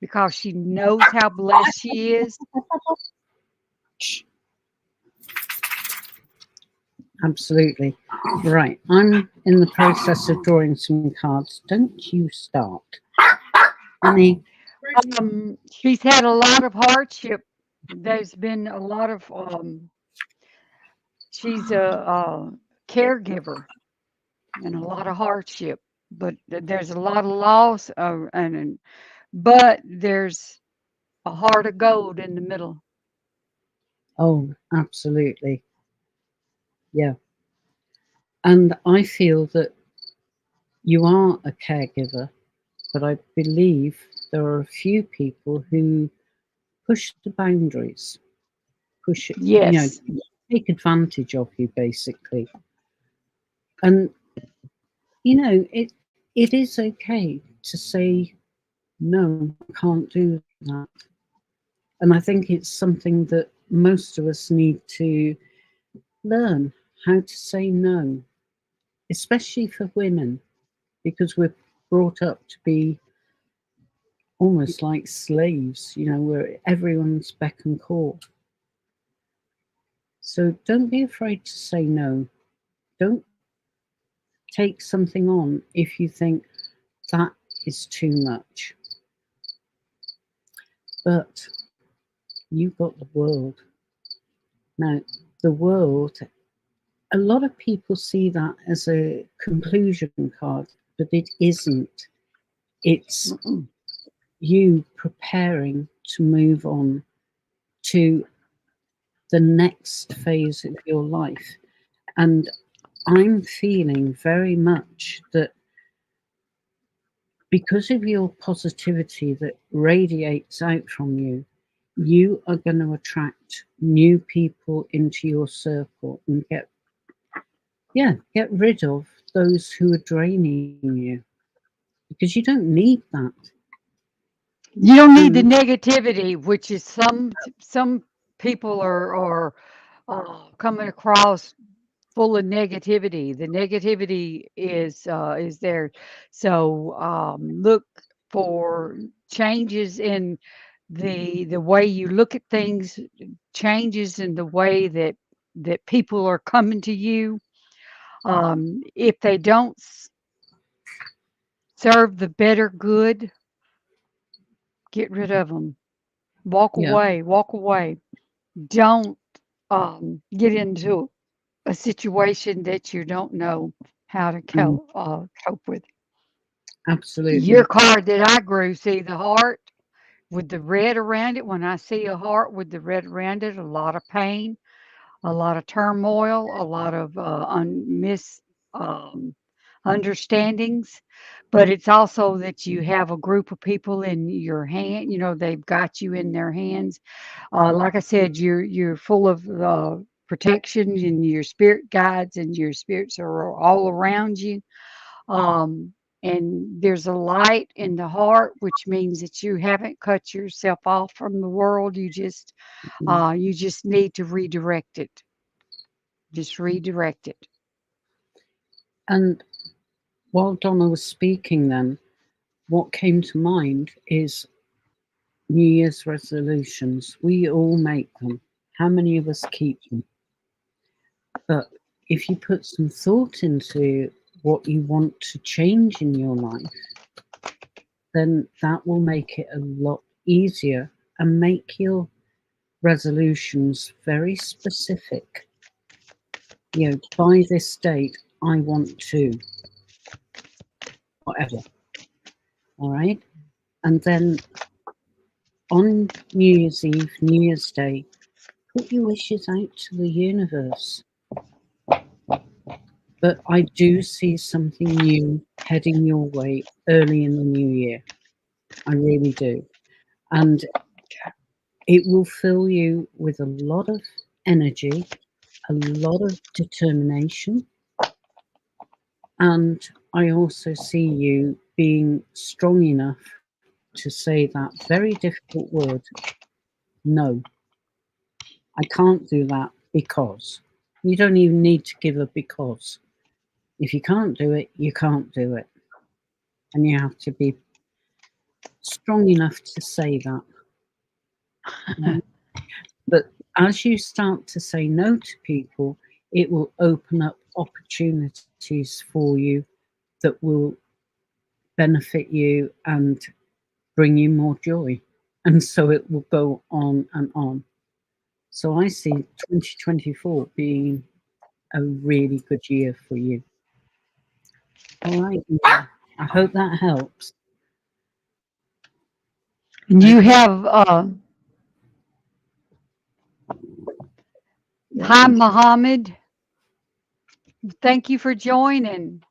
because she knows how blessed she is. Absolutely. Right. I'm in the process of drawing some cards. Don't you start. Honey. She's had a lot of hardship. There's been a lot of she's a caregiver and a lot of hardship, but there's a lot of loss, but there's a heart of gold in the middle. Oh, absolutely. Yeah. And I feel that you are a caregiver, but I believe there are a few people who push the boundaries, push it, Yes. take advantage of you basically. And it is okay to say no, I can't do that. And I think it's something that most of us need to learn how to say no, especially for women, because we're brought up to be almost like slaves, where everyone's beck and call. So don't be afraid to say no. Don't take something on if you think that is too much. But you've got the world. Now, the world, a lot of people see that as a conclusion card, but it isn't. It's Mm-mm. you preparing to move on to the next phase of your life. And I'm feeling very much that because of your positivity that radiates out from you, you are going to attract new people into your circle and get rid of those who are draining you, because you don't need that. You don't need the And negativity, which is some people are coming across full of negativity. The negativity is there. So look for changes in the way you look at things, changes in the way that people are coming to you. If they don't serve the better good, get rid of them. Walk yeah, away. Walk away. Don't get into a situation that you don't know how to mm, cope with. Your absolutely. card that I grew, see the heart with the red around it. When I see a heart with the red around it, a lot of pain, a lot of turmoil, a lot of um, understandings. But it's also that you have a group of people in your hand. You know, they've got you in their hands. Like I said, you're full of protection, and your spirit guides and your spirits are all around you. Um, and there's a light in the heart, which means that you haven't cut yourself off from the world. Mm. You just need to redirect it. Just redirect it. And while Donna was speaking, then what came to mind is New Year's resolutions. We all make them. How many of us keep them? But if you put some thought into what you want to change in your life, then that will make it a lot easier and make your resolutions very specific. By this date, I want to, whatever. All right. And then on New Year's Eve, New Year's Day, put your wishes out to the universe. But I do see something new heading your way early in the new year. I really do. And it will fill you with a lot of energy, a lot of determination. And I also see you being strong enough to say that very difficult word, no, I can't do that because. You don't even need to give a because. If you can't do it, you can't do it. And you have to be strong enough to say that. But as you start to say no to people, it will open up opportunities for you that will benefit you and bring you more joy. And so it will go on and on. So I see 2024 being a really good year for you. All right. I hope that helps. And you Okay. have, Yeah. hi, Muhammad. Thank you for joining.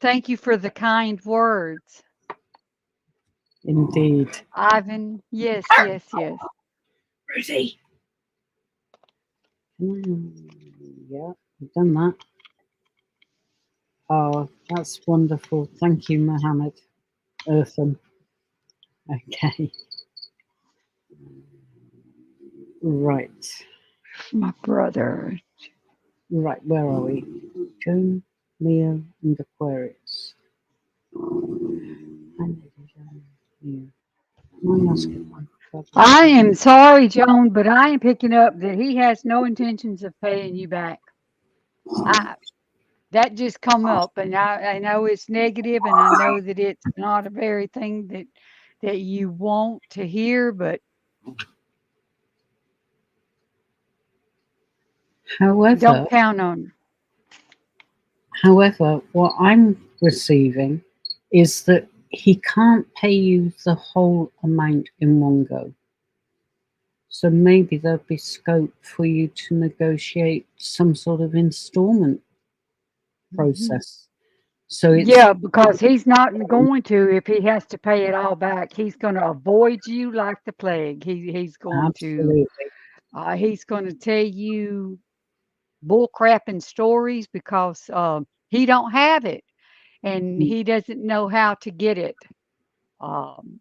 Thank you for the kind words. Indeed. Ivan, yes, yes, yes. Rosie. Yeah, we've done that. Oh, that's wonderful. Thank you, Mohammed. Earthen. Okay. Right. My brother. Right. Where are we? Joan, Leo, and Aquarius. I am sorry, Joan, but I am picking up that he has no intentions of paying you back. I that just come up, and I know it's negative, and I know that it's not a very thing that you want to hear, but However, don't count on. however, what I'm receiving is that he can't pay you the whole amount in one go. So maybe there'll be scope for you to negotiate some sort of installment process. So it's Yeah, because he's not going to if he has to pay it all back. He's going to avoid you like the plague. absolutely, He's going to tell you bull crapping stories because he don't have it and he doesn't know how to get it. Um,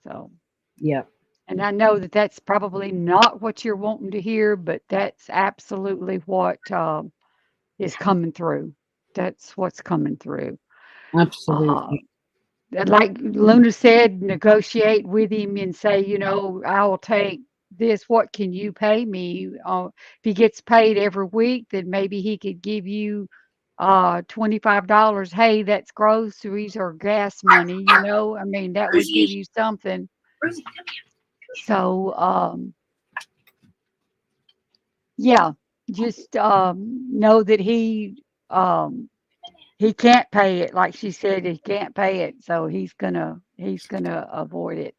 so, yeah, and I know that that's probably not what you're wanting to hear, but that's absolutely what is coming through. That's what's coming through. Uh, absolutely, like Luna said, negotiate with him and say, I'll take this. What can you pay me? If he gets paid every week, then maybe he could give you $25. Hey, that's groceries or gas money, I mean, that would give Rosie, you something. Rosie, come here. So, yeah, just know that he can't pay it. Like she said, he can't pay it, so he's gonna avoid it.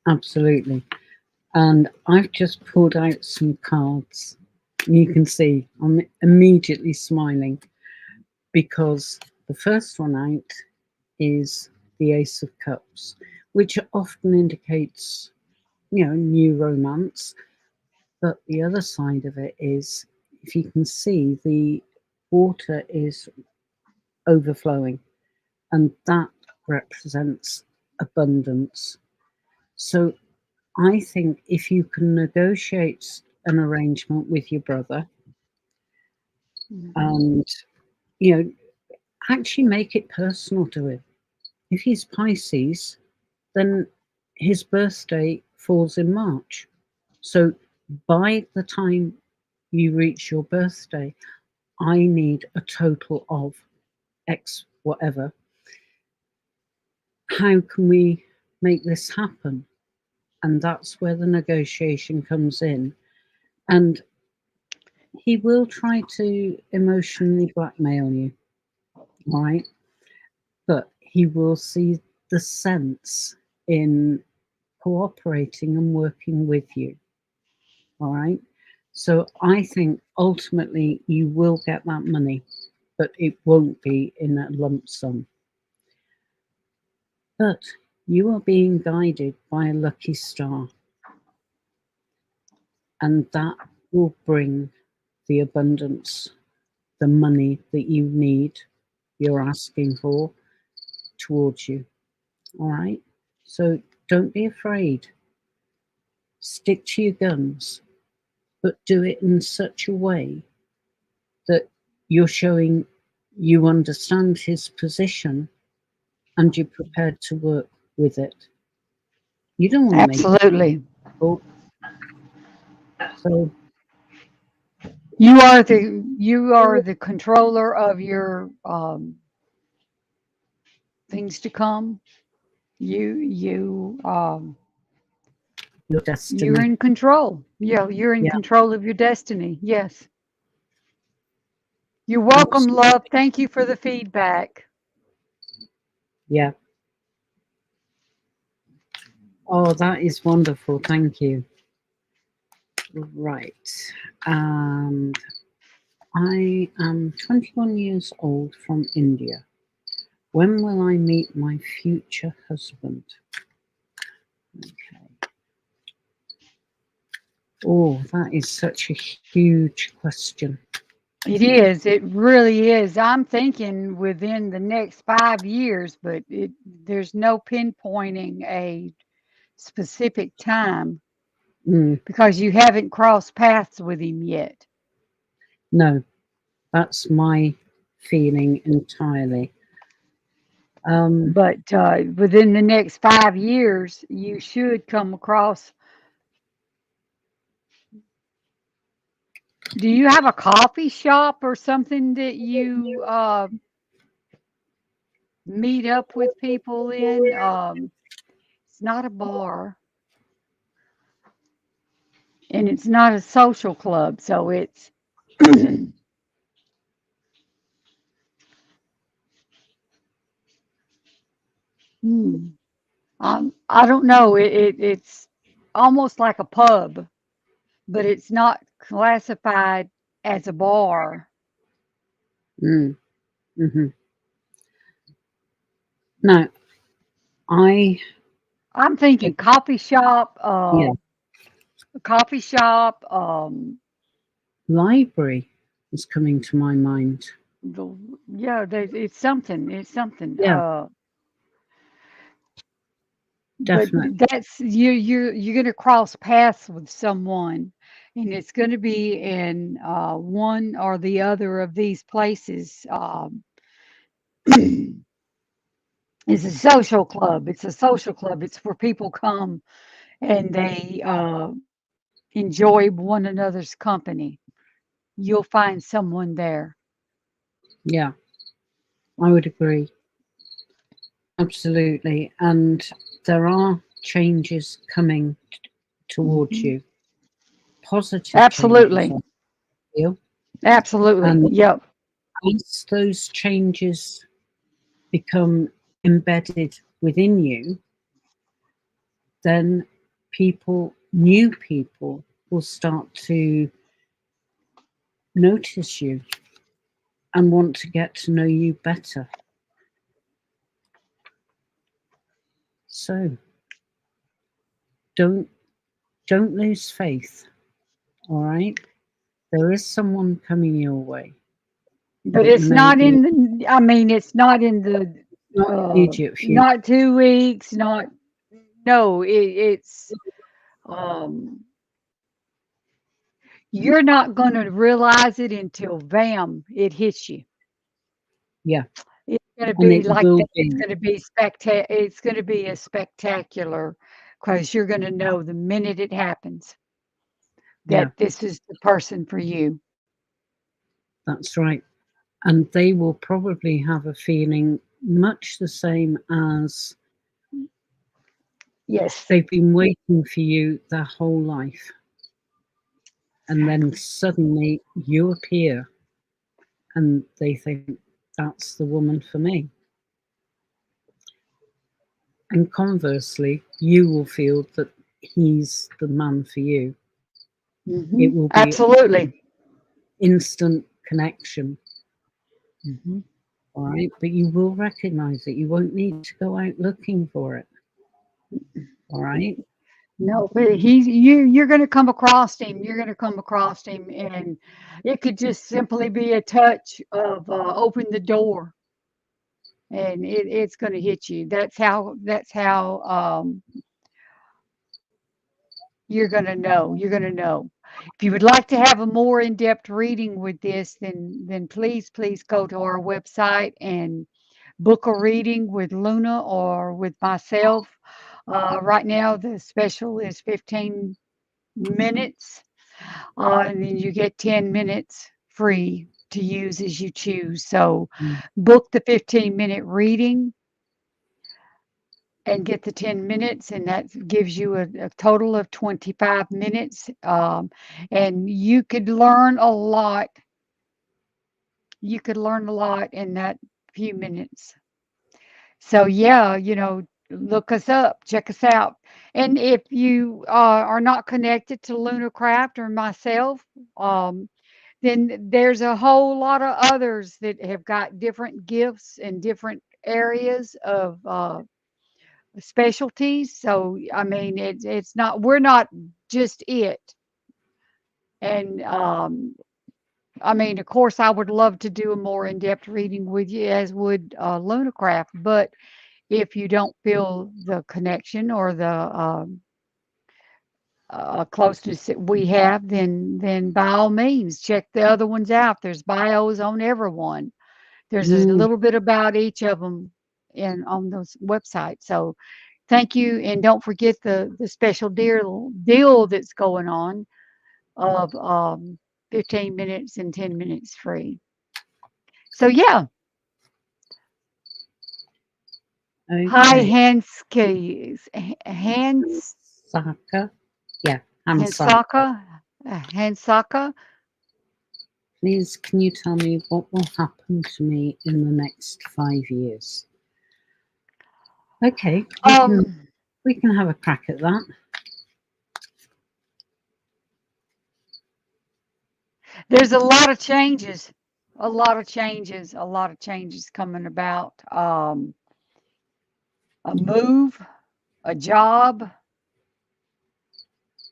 Absolutely. And I've just pulled out some cards. You can see I'm immediately smiling because the first one out is the Ace of Cups, which often indicates, new romance. But the other side of it is, if you can see, the water is overflowing, and that represents abundance. So I think if you can negotiate an arrangement with your brother Mhm. and, you know, actually make it personal to him. If he's Pisces, then his birthday falls in March. So by the time you reach your birthday, I need a total of X whatever. How can we make this happen? And that's where the negotiation comes in. And he will try to emotionally blackmail you, all right? But he will see the sense in cooperating and working with you, all right? So I think ultimately you will get that money, but it won't be in a lump sum. But you are being guided by a lucky star, and that will bring the abundance, the money that you need, you're asking for towards you. All right. So don't be afraid. Stick to your guns, but do it in such a way that you're showing you understand his position and you're prepared to work with it. You don't want to make it Absolutely. difficult. So, You are the controller of your things to come. your You're destiny. in control. Yeah, you're in Yeah, control of your destiny. Yes. You're welcome, absolutely. love. Thank you for the feedback. Yeah. Oh, that is wonderful. Thank you. Right. And I am 21 years old from India. When will I meet my future husband? Okay. Oh, that is such a huge question. It is. It really is. I'm thinking within the next 5 years, but there's no pinpointing a specific time Mm, because you haven't crossed paths with him yet. no, that's my feeling entirely. Um, But within the next 5 years, you should come across. Do you have a coffee shop or something that you meet up with people in? It's not a bar and it's not a social club, so it's hmm, I don't know. It's almost like a pub, but it's not classified as a bar. mm, mhm. Now, I I'm thinking think, coffee shop, yeah, coffee shop, library is coming to my mind. the yeah, it's something. It's something. Yeah, But definitely. that's you're gonna cross paths with someone, and it's gonna be in one or the other of these places. It's a social club. It's a social club. It's where people come and they enjoy one another's company. You'll find someone there. Yeah, I would agree. Absolutely. And there are changes coming towards Hmm. you, positive changes, Absolutely. I feel. Absolutely. And Yep. as those changes become embedded within you, then new people, will start to notice you and want to get to know you better. So don't don't lose faith. All right, there is someone coming your way. But It it's may not be in the, I mean, it's not in the, not immediate future. not 2 weeks, not, no, it's, um, you're not going to realize it until bam, it hits you. Yeah, It's going to and be it like will that. It's be. going to be it's going to be a spectacular because you're going to know the minute it happens Yeah, that this is the person for you. that's right. And they will probably have a feeling much the same as Yes, they've been waiting for you their whole life. And then exactly. suddenly you appear and they think that's the woman for me. And conversely, you will feel that he's the man for you. It will be Absolutely. instant connection, Hmm. all right? But you will recognize it. You won't need to go out looking for it, all right? No, but you're gonna come across him. You're gonna come across him, and it could just simply be a touch of open the door, and it's gonna hit you. That's how you're gonna know. You're gonna know. If you would like to have a more in-depth reading with this, then please go to our website and book a reading with Luna or with myself. Right now, the special is 15 minutes, and then you get 10 minutes free to use as you choose. So Mm. book the 15-minute reading and get the 10 minutes, and that gives you a total of 25 minutes. And you could learn a lot. You could learn a lot in that few minutes. So, yeah, look us up, check us out. And if you are not connected to Lunarcraft or myself, um, then there's a whole lot of others that have got different gifts and different areas of specialties. So, I mean, it's not, we're not just it. And I mean, of course, I would love to do a more in-depth reading with you, as would Lunacraft. But if you don't feel the connection or the closeness that we have, then by all means, check the other ones out. There's bios on everyone. There's a Mm. little bit about each of them on those websites. So thank you, and don't forget the special deal that's going on of 15 minutes and 10 minutes free. So yeah, hi Okay. Hanskis, Hans Saka. Yeah, Hamsaka. Hansaka, Hansaka. Please, can you tell me what will happen to me in the next 5 years? Okay, Um, we can have a crack at that. there's a lot of changes, a lot of changes, a lot of changes coming about. A move, a job,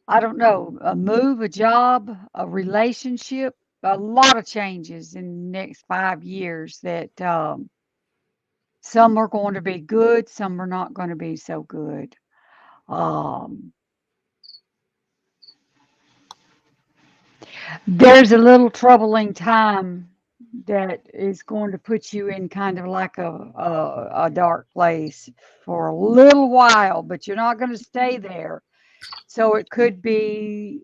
I don't know, a move, a job, a relationship, a lot of changes in the next 5 years that some are going to be good, some are not going to be so good. Um, there's a little troubling time that is going to put you in kind of like a dark place for a little while, but you're not going to stay there. So it could be,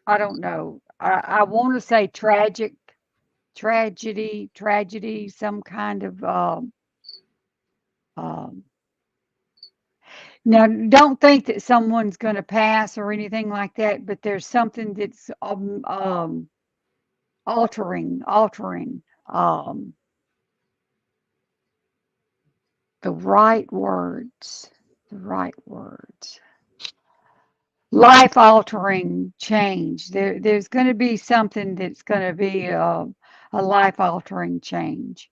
I don't know. I want to say tragedy, some kind of um, now, don't think that someone's going to pass or anything like that, but there's something that's altering um, the right words, the right words. Life altering change. There's going to be something that's going to be a life altering change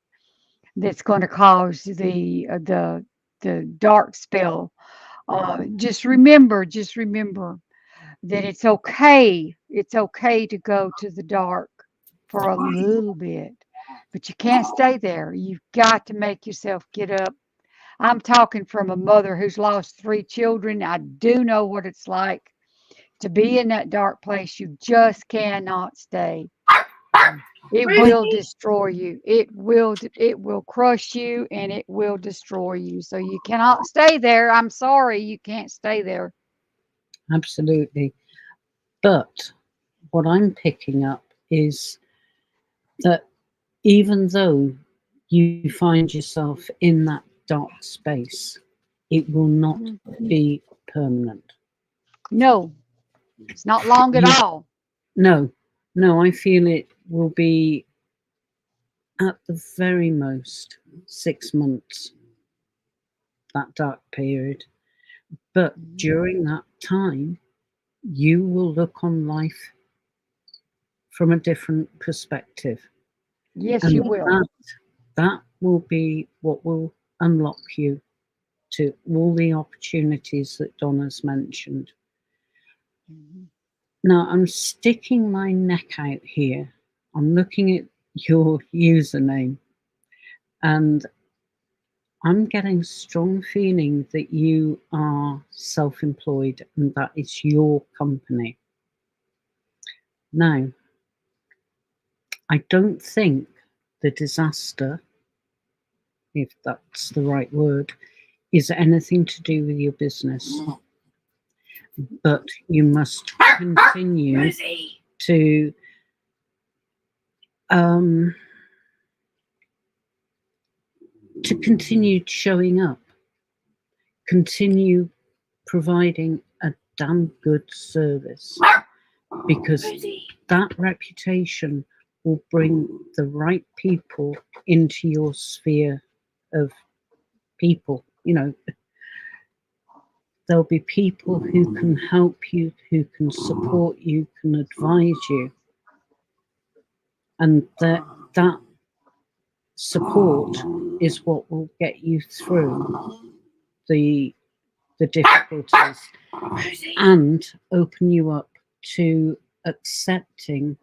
that's going to cause the dark spell. Just remember that it's okay. It's okay to go to the dark for a little bit, but you can't stay there. You've got to make yourself get up. I'm talking from a mother who's lost 3 children. I do know what it's like to be in that dark place. You just cannot stay. It will destroy you. It will crush you and it will destroy you. So you cannot stay there. I'm sorry, you can't stay there. Absolutely. But what I'm picking up is that even though you find yourself in that dark space, it will not Mhm. be permanent. No, it's not long at You all. no, no, I feel it will be at the very most 6 months, that dark period. But Mhm. during that time, you will look on life from a different perspective. Yes, And you will. that will be what will unlock you to all the opportunities that Donna's mentioned. Mhm. Now, I'm sticking my neck out here. I'm looking at your username and I'm getting a strong feeling that you are self employed and that is your company. Now, I don't think the disaster if that's the right word, is anything to do with your business. But you must continue to continue showing up, continue providing a damn good service, because that reputation will bring the right people into your sphere of people. You know, there'll be people who can help you, who can support you, can advise you, and that support is what will get you through the difficulties and open you up to accepting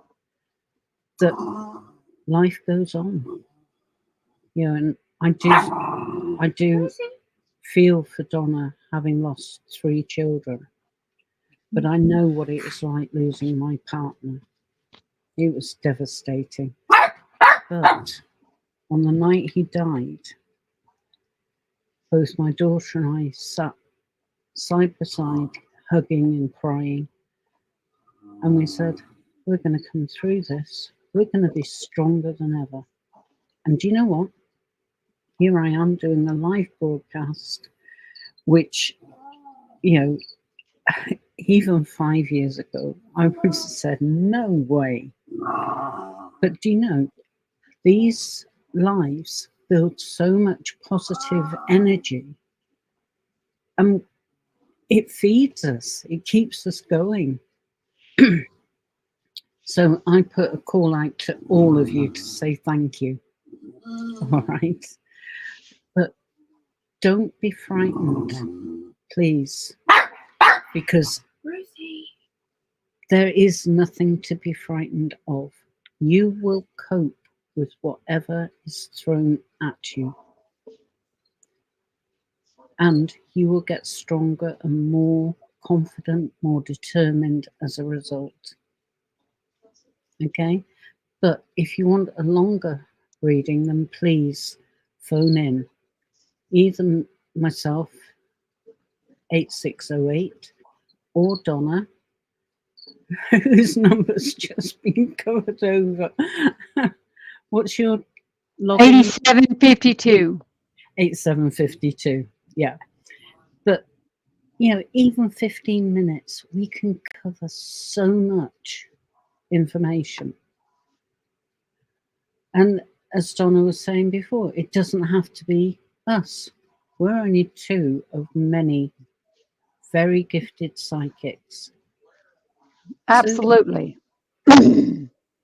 that life goes on. You know, and I do feel for Donna, having lost 3 children, but I know what it was like losing my partner. It was devastating. But on the night he died, both my daughter and I sat side by side, hugging and crying. And we said, we're going to come through this. We're going to be stronger than ever. And do you know what? Here I am doing a live broadcast, which, you know, even 5 years ago, I would have said, no way. But do you know, these lives build so much positive energy, and it feeds us, it keeps us going. So I put a call out to all of you to say thank you. All right. But don't be frightened, please, because there is nothing to be frightened of. You will cope with whatever is thrown at you. And you will get stronger and more confident, more determined as a result. Okay? But if you want a longer reading, then please phone in. Either myself, 8608, or Donna, whose number's just been covered over. What's your login? 8752. 8752. Yeah. But, you know, even 15 minutes, we can cover so much information. And as Donna was saying before, it doesn't have to be us. We're only 2 of many very gifted psychics. Absolutely. So,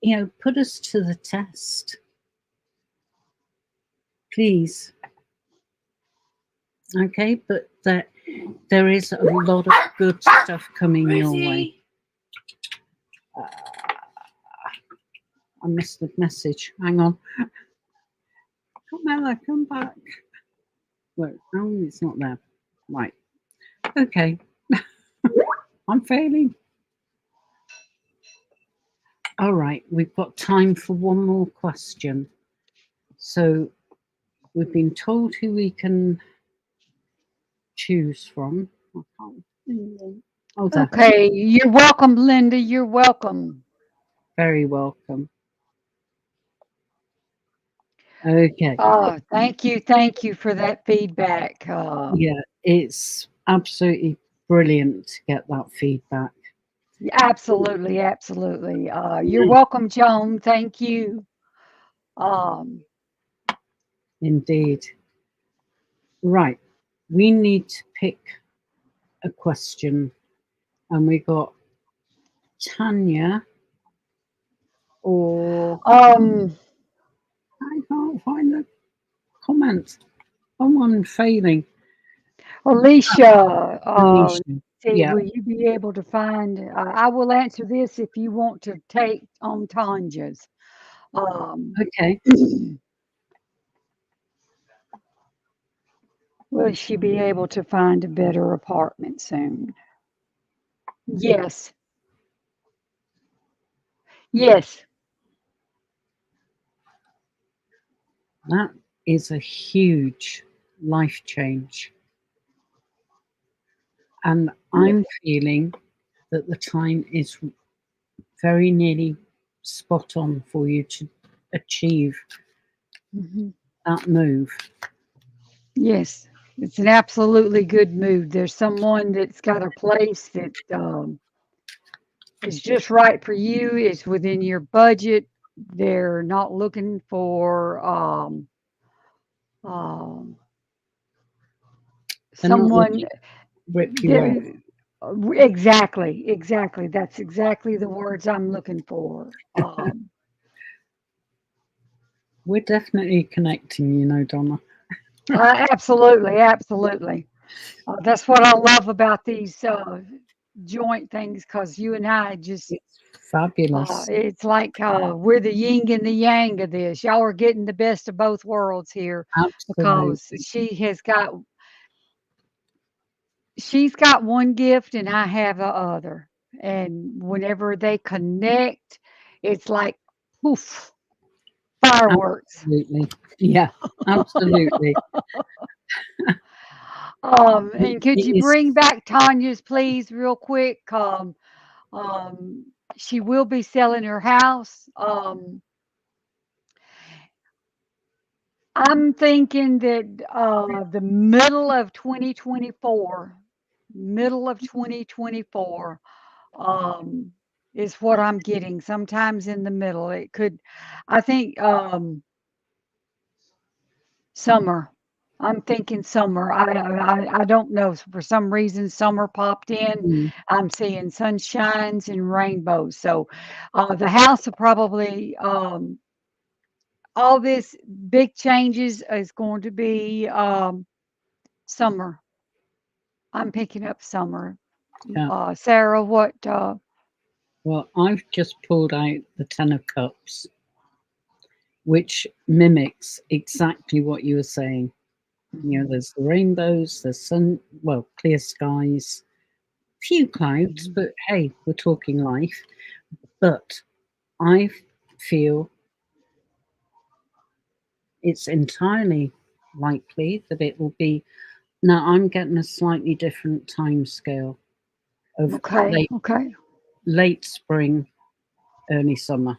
you know, put us to the test, please. Okay, but there is a lot of good stuff coming your way. I missed the message. Hang on. Carmela, come back. Wait, oh, it's not there. Right. Okay. I'm failing. All right, we've got time for one more question. So we've been told who we can choose from. Oh, okay, you're welcome, Linda. You're welcome. Very welcome. Okay. Thank you for that feedback. Yeah, it's absolutely brilliant to get that feedback. Absolutely. You're welcome, Joan. Thank you. Indeed. Right. We need to pick a question, and we got Tanya or I can't find the comment. Oh, I'm failing. Alicia. Alicia. See, Yeah. will you be able to find? I will answer this if you want to take on Tanya's. Okay. Will she be able to find a better apartment soon? Yes. Yes. That is a huge life change. And Yeah. I'm feeling that the time is very nearly spot on for you to achieve Mhm. that move. Yes, it's an absolutely good move. There's someone that's got a place that is just right for you. It's within your budget. They're not looking for um, They're not someone. looking to rip you off. There, exactly, exactly. That's exactly the words I'm looking for. We're definitely connecting, Donna. Absolutely, absolutely. That's what I love about these joint things because you and I just, It's fabulous. it's like we're the yin and the yang of this. Y'all are getting the best of both worlds here because Absolutely. she's got one gift and I have the other. And whenever they connect, it's like poof, fireworks. Absolutely. Yeah, absolutely. And could It you is, bring back Tanya's, please, real quick? Um, she will be selling her house. I'm thinking that the middle of 2024, um, is what I'm getting. Sometimes in the middle, it could. I think summer. I'm thinking summer. I don't know. For some reason, summer popped in. mm, I'm seeing sunshines and rainbows. So the house will probably all this big changes is going to be summer. I'm picking up summer. yeah. Sarah, what? Well, I've just pulled out the Ten of Cups, which mimics exactly what you were saying. Mhm, There's the rainbows, there's well, clear skies, few clouds, mhm, but hey, we're talking life. But I feel it's entirely likely that it will be. Now, I'm getting a slightly different time scale of okay, late okay. late spring, early summer.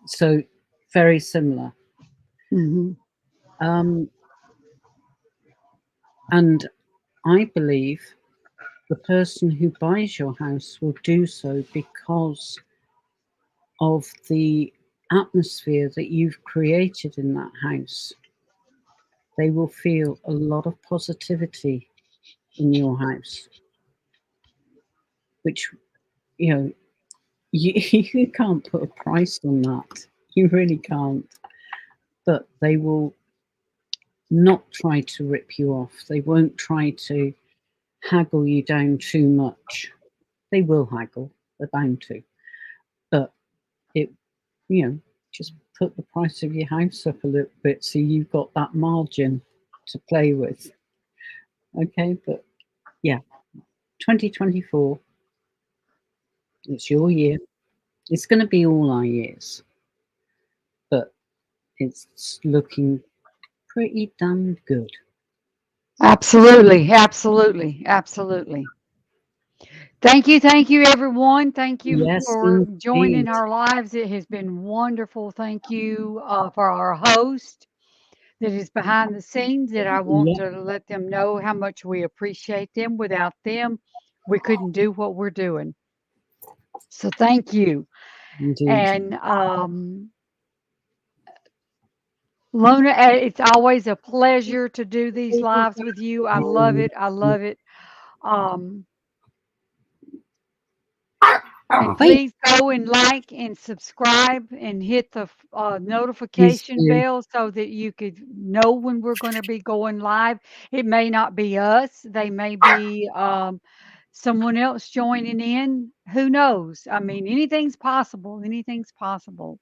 So very similar. Hmm. Um, and I believe the person who buys your house will do so because of the atmosphere that you've created in that house. They will feel a lot of positivity in your house, which, you know, you can't put a price on that. You really can't. But they will not try to rip you off. They won't try to haggle you down too much. They will haggle, they're bound to. But it, just put the price of your house up a little bit so you've got that margin to play with. Okay, but yeah, 2024, it's your year. It's going to be all our years, but it's looking pretty damn good. Absolutely, absolutely, absolutely. Thank you, everyone. Thank you Yes, for joining indeed. our lives. It has been wonderful. Thank you for our host that is behind the scenes. That I want Yeah, to let them know how much we appreciate them. Without them, we couldn't do what we're doing. So thank you. indeed. And Lona, it's always a pleasure to do these lives with you. I love Oh, it. I love it. Um, and hi. please go and like and subscribe and hit the Please notification do. bell so that you could know when we're going to be going live. It may not be us, they may be someone else joining in. Who knows? I mean, anything's possible. Anything's possible.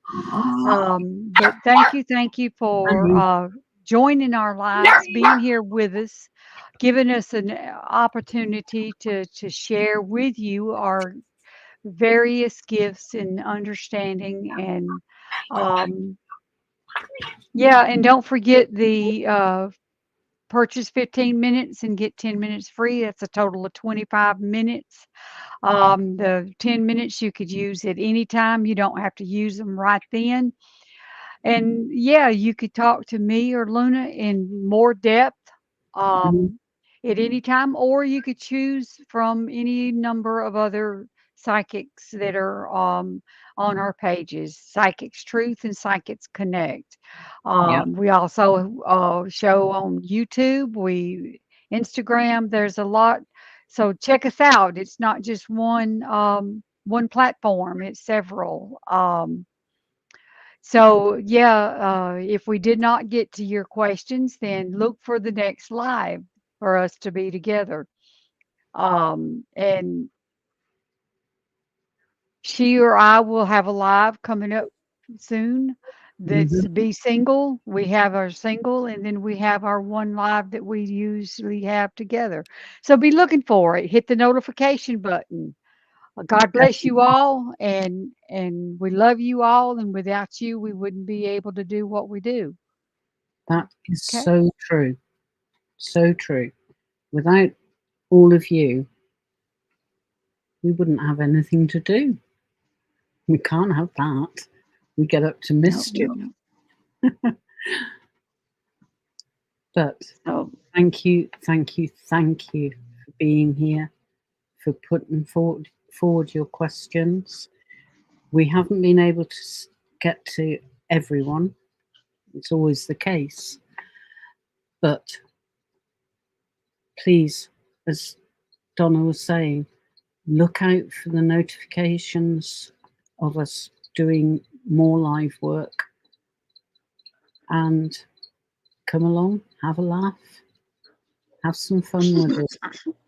But thank you for Hi. joining our lives, being here with us, giving us an opportunity to share with you our various gifts and understanding and um, Yeah, and don't forget the purchase 15 minutes and get 10 minutes free. That's a total of 25 minutes. The 10 minutes you could use at any time. You don't have to use them right then. And yeah, you could talk to me or Luna in more depth Mhm. um, at any time, or you could choose from any number of other psychics that are on our pages, Psychics Truth and Psychics Connect. Yeah. We also show on YouTube, Instagram. There's a lot, so check us out. It's not just one platform; it's several. So yeah, if we did not get to your questions, then look for the next live for us to be together. And she or I will have a live coming up soon. That's Mhm. be single. We have our single, and then we have our one live that we usually have together. So be looking for it. Hit the notification button. God bless you Definitely. all, and we love you all. And without you, we wouldn't be able to do what we do. That is Okay. so true. So true. Without all of you, we wouldn't have anything to do. We can't have that. We get up to No, mischief. no, no. But So thank you for being here, for putting forward your questions. We haven't been able to get to everyone. It's always the case. But please, as Donna was saying, look out for the notifications of us doing more live work and come along, have a laugh, have some fun with us,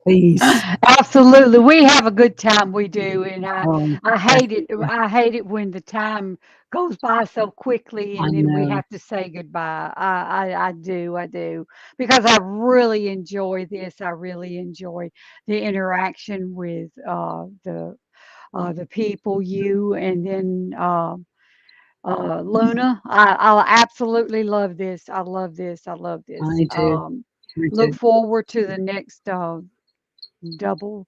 please. absolutely, we have a good time. We do, and I hate it. Definitely. I hate it when the time goes by so quickly, I and then we know. have to say goodbye. I do, because I really enjoy this. I really enjoy the interaction with the people, you, and then. Luna, I absolutely love this. I love this. I love this. I do. I Look do. forward to the next double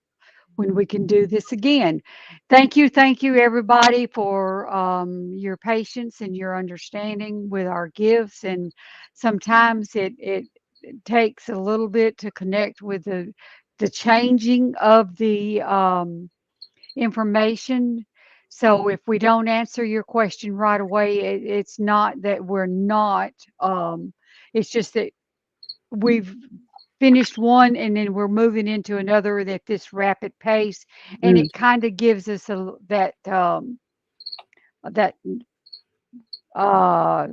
when we can do this again. Thank you, everybody, for your patience and your understanding with our gifts. And sometimes it takes a little bit to connect with the changing of the information. So if we don't answer your question right away, it's not that we're not. It's just that we've finished one and then we're moving into another at this rapid pace, and Mm, it kind of gives us that uh,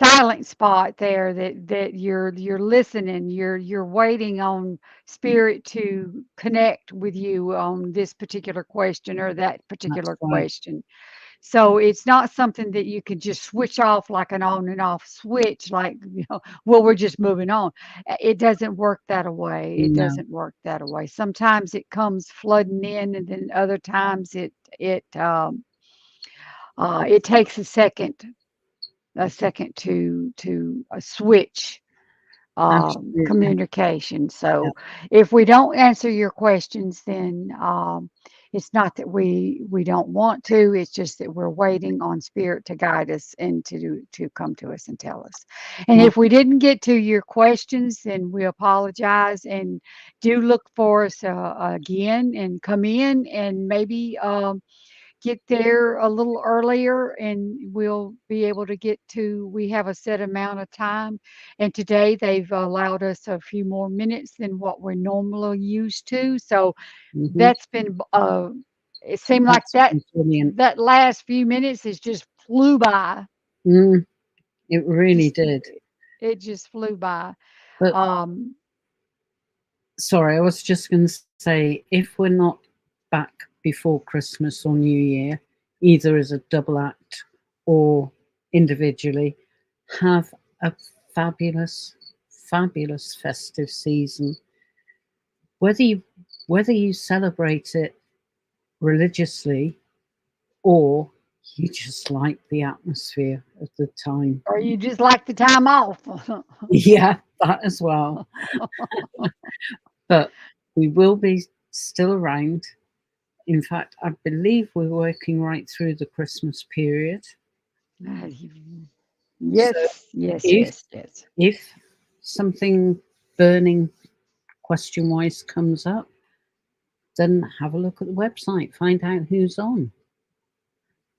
silent spot there that you're listening, you're waiting on spirit to connect with you on this particular question or that that's particular right. question. So it's not something that you could just switch off like an on and off switch, like, well, we're just moving on. It doesn't work that way. It No, doesn't work that way. Sometimes it comes flooding in, and then other times it takes a second to switch absolutely. communication. Yeah. So if we don't answer your questions, then it's not that we don't want to. It's just that we're waiting on spirit to guide us and to come to us and tell us. And Well, if we didn't get to your questions, then we apologize, and do look for us again and come in, and maybe get there a little earlier, and we'll be able to get to, we have a set amount of time, and today they've allowed us a few more minutes than what we're normally used to. So mhm, that's been it seemed like that's that been brilliant. that last few minutes has just flew by. Mm, it really Just did. it just flew by. But um sorry, I was just going to say if we're not back before Christmas or New Year, either as a double act or individually, have a fabulous, fabulous festive season. Whether you whether you celebrate it religiously or You just like the atmosphere of the time. Or you just like the time off. Yeah, that as well. But we will be still around. In fact, I believe we're working right through the Christmas period. So Yes, yes, if yes, yes. if something burning question wise comes up, then have a look at the website, find out who's on.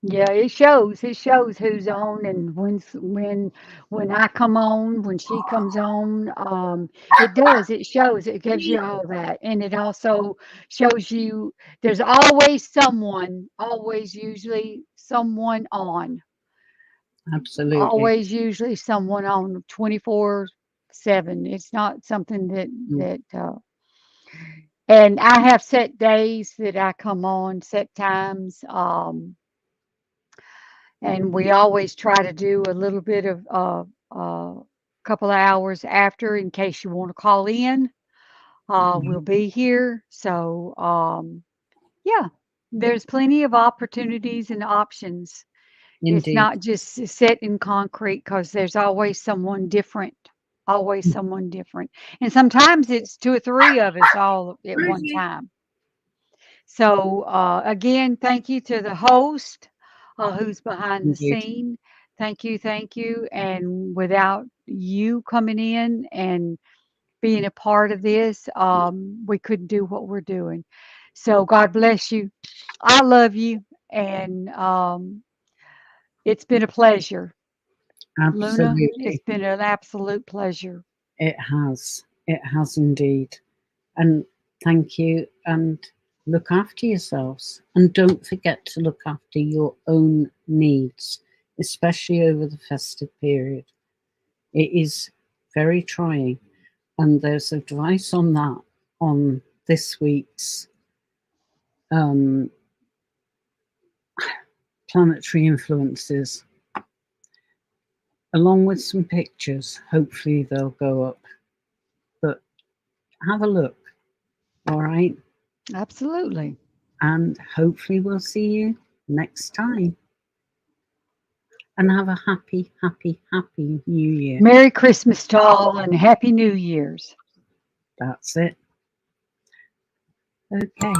Yeah, it shows. It shows who's on and when I come on, when she comes on. It does. It shows. It gives you all that, and it also shows you there's always someone, always usually someone on, Absolutely. always usually someone on 24/7. It's not something Mm, and I have set days that I come on, set times. And we always try to do a little bit of couple of hours after in case you want to call in. mm, We'll be here. So, yeah, there's plenty of opportunities and options. It's indeed. not just set in concrete because there's always someone different, always Mm, someone different. And sometimes it's two or three of us all at one time. So, again, thank you to the host who's behind the indeed. scene. Thank you, thank you. And without you coming in and being a part of this, we couldn't do what we're doing. So, God bless you. I love you. And it's been a pleasure. Luna, it's Absolutely. been an absolute pleasure. It has. It has indeed. And thank you. And look after yourselves. And don't forget to look after your own needs, especially over the festive period. It is very trying. And there's advice on that on this week's um, planetary influences, along with some pictures. Hopefully, they'll go up. But have a look, all right? Absolutely. And hopefully, we'll see you next time. And have a happy, happy, happy new year. Merry Christmas to all and Happy New Year's. That's it. Okay.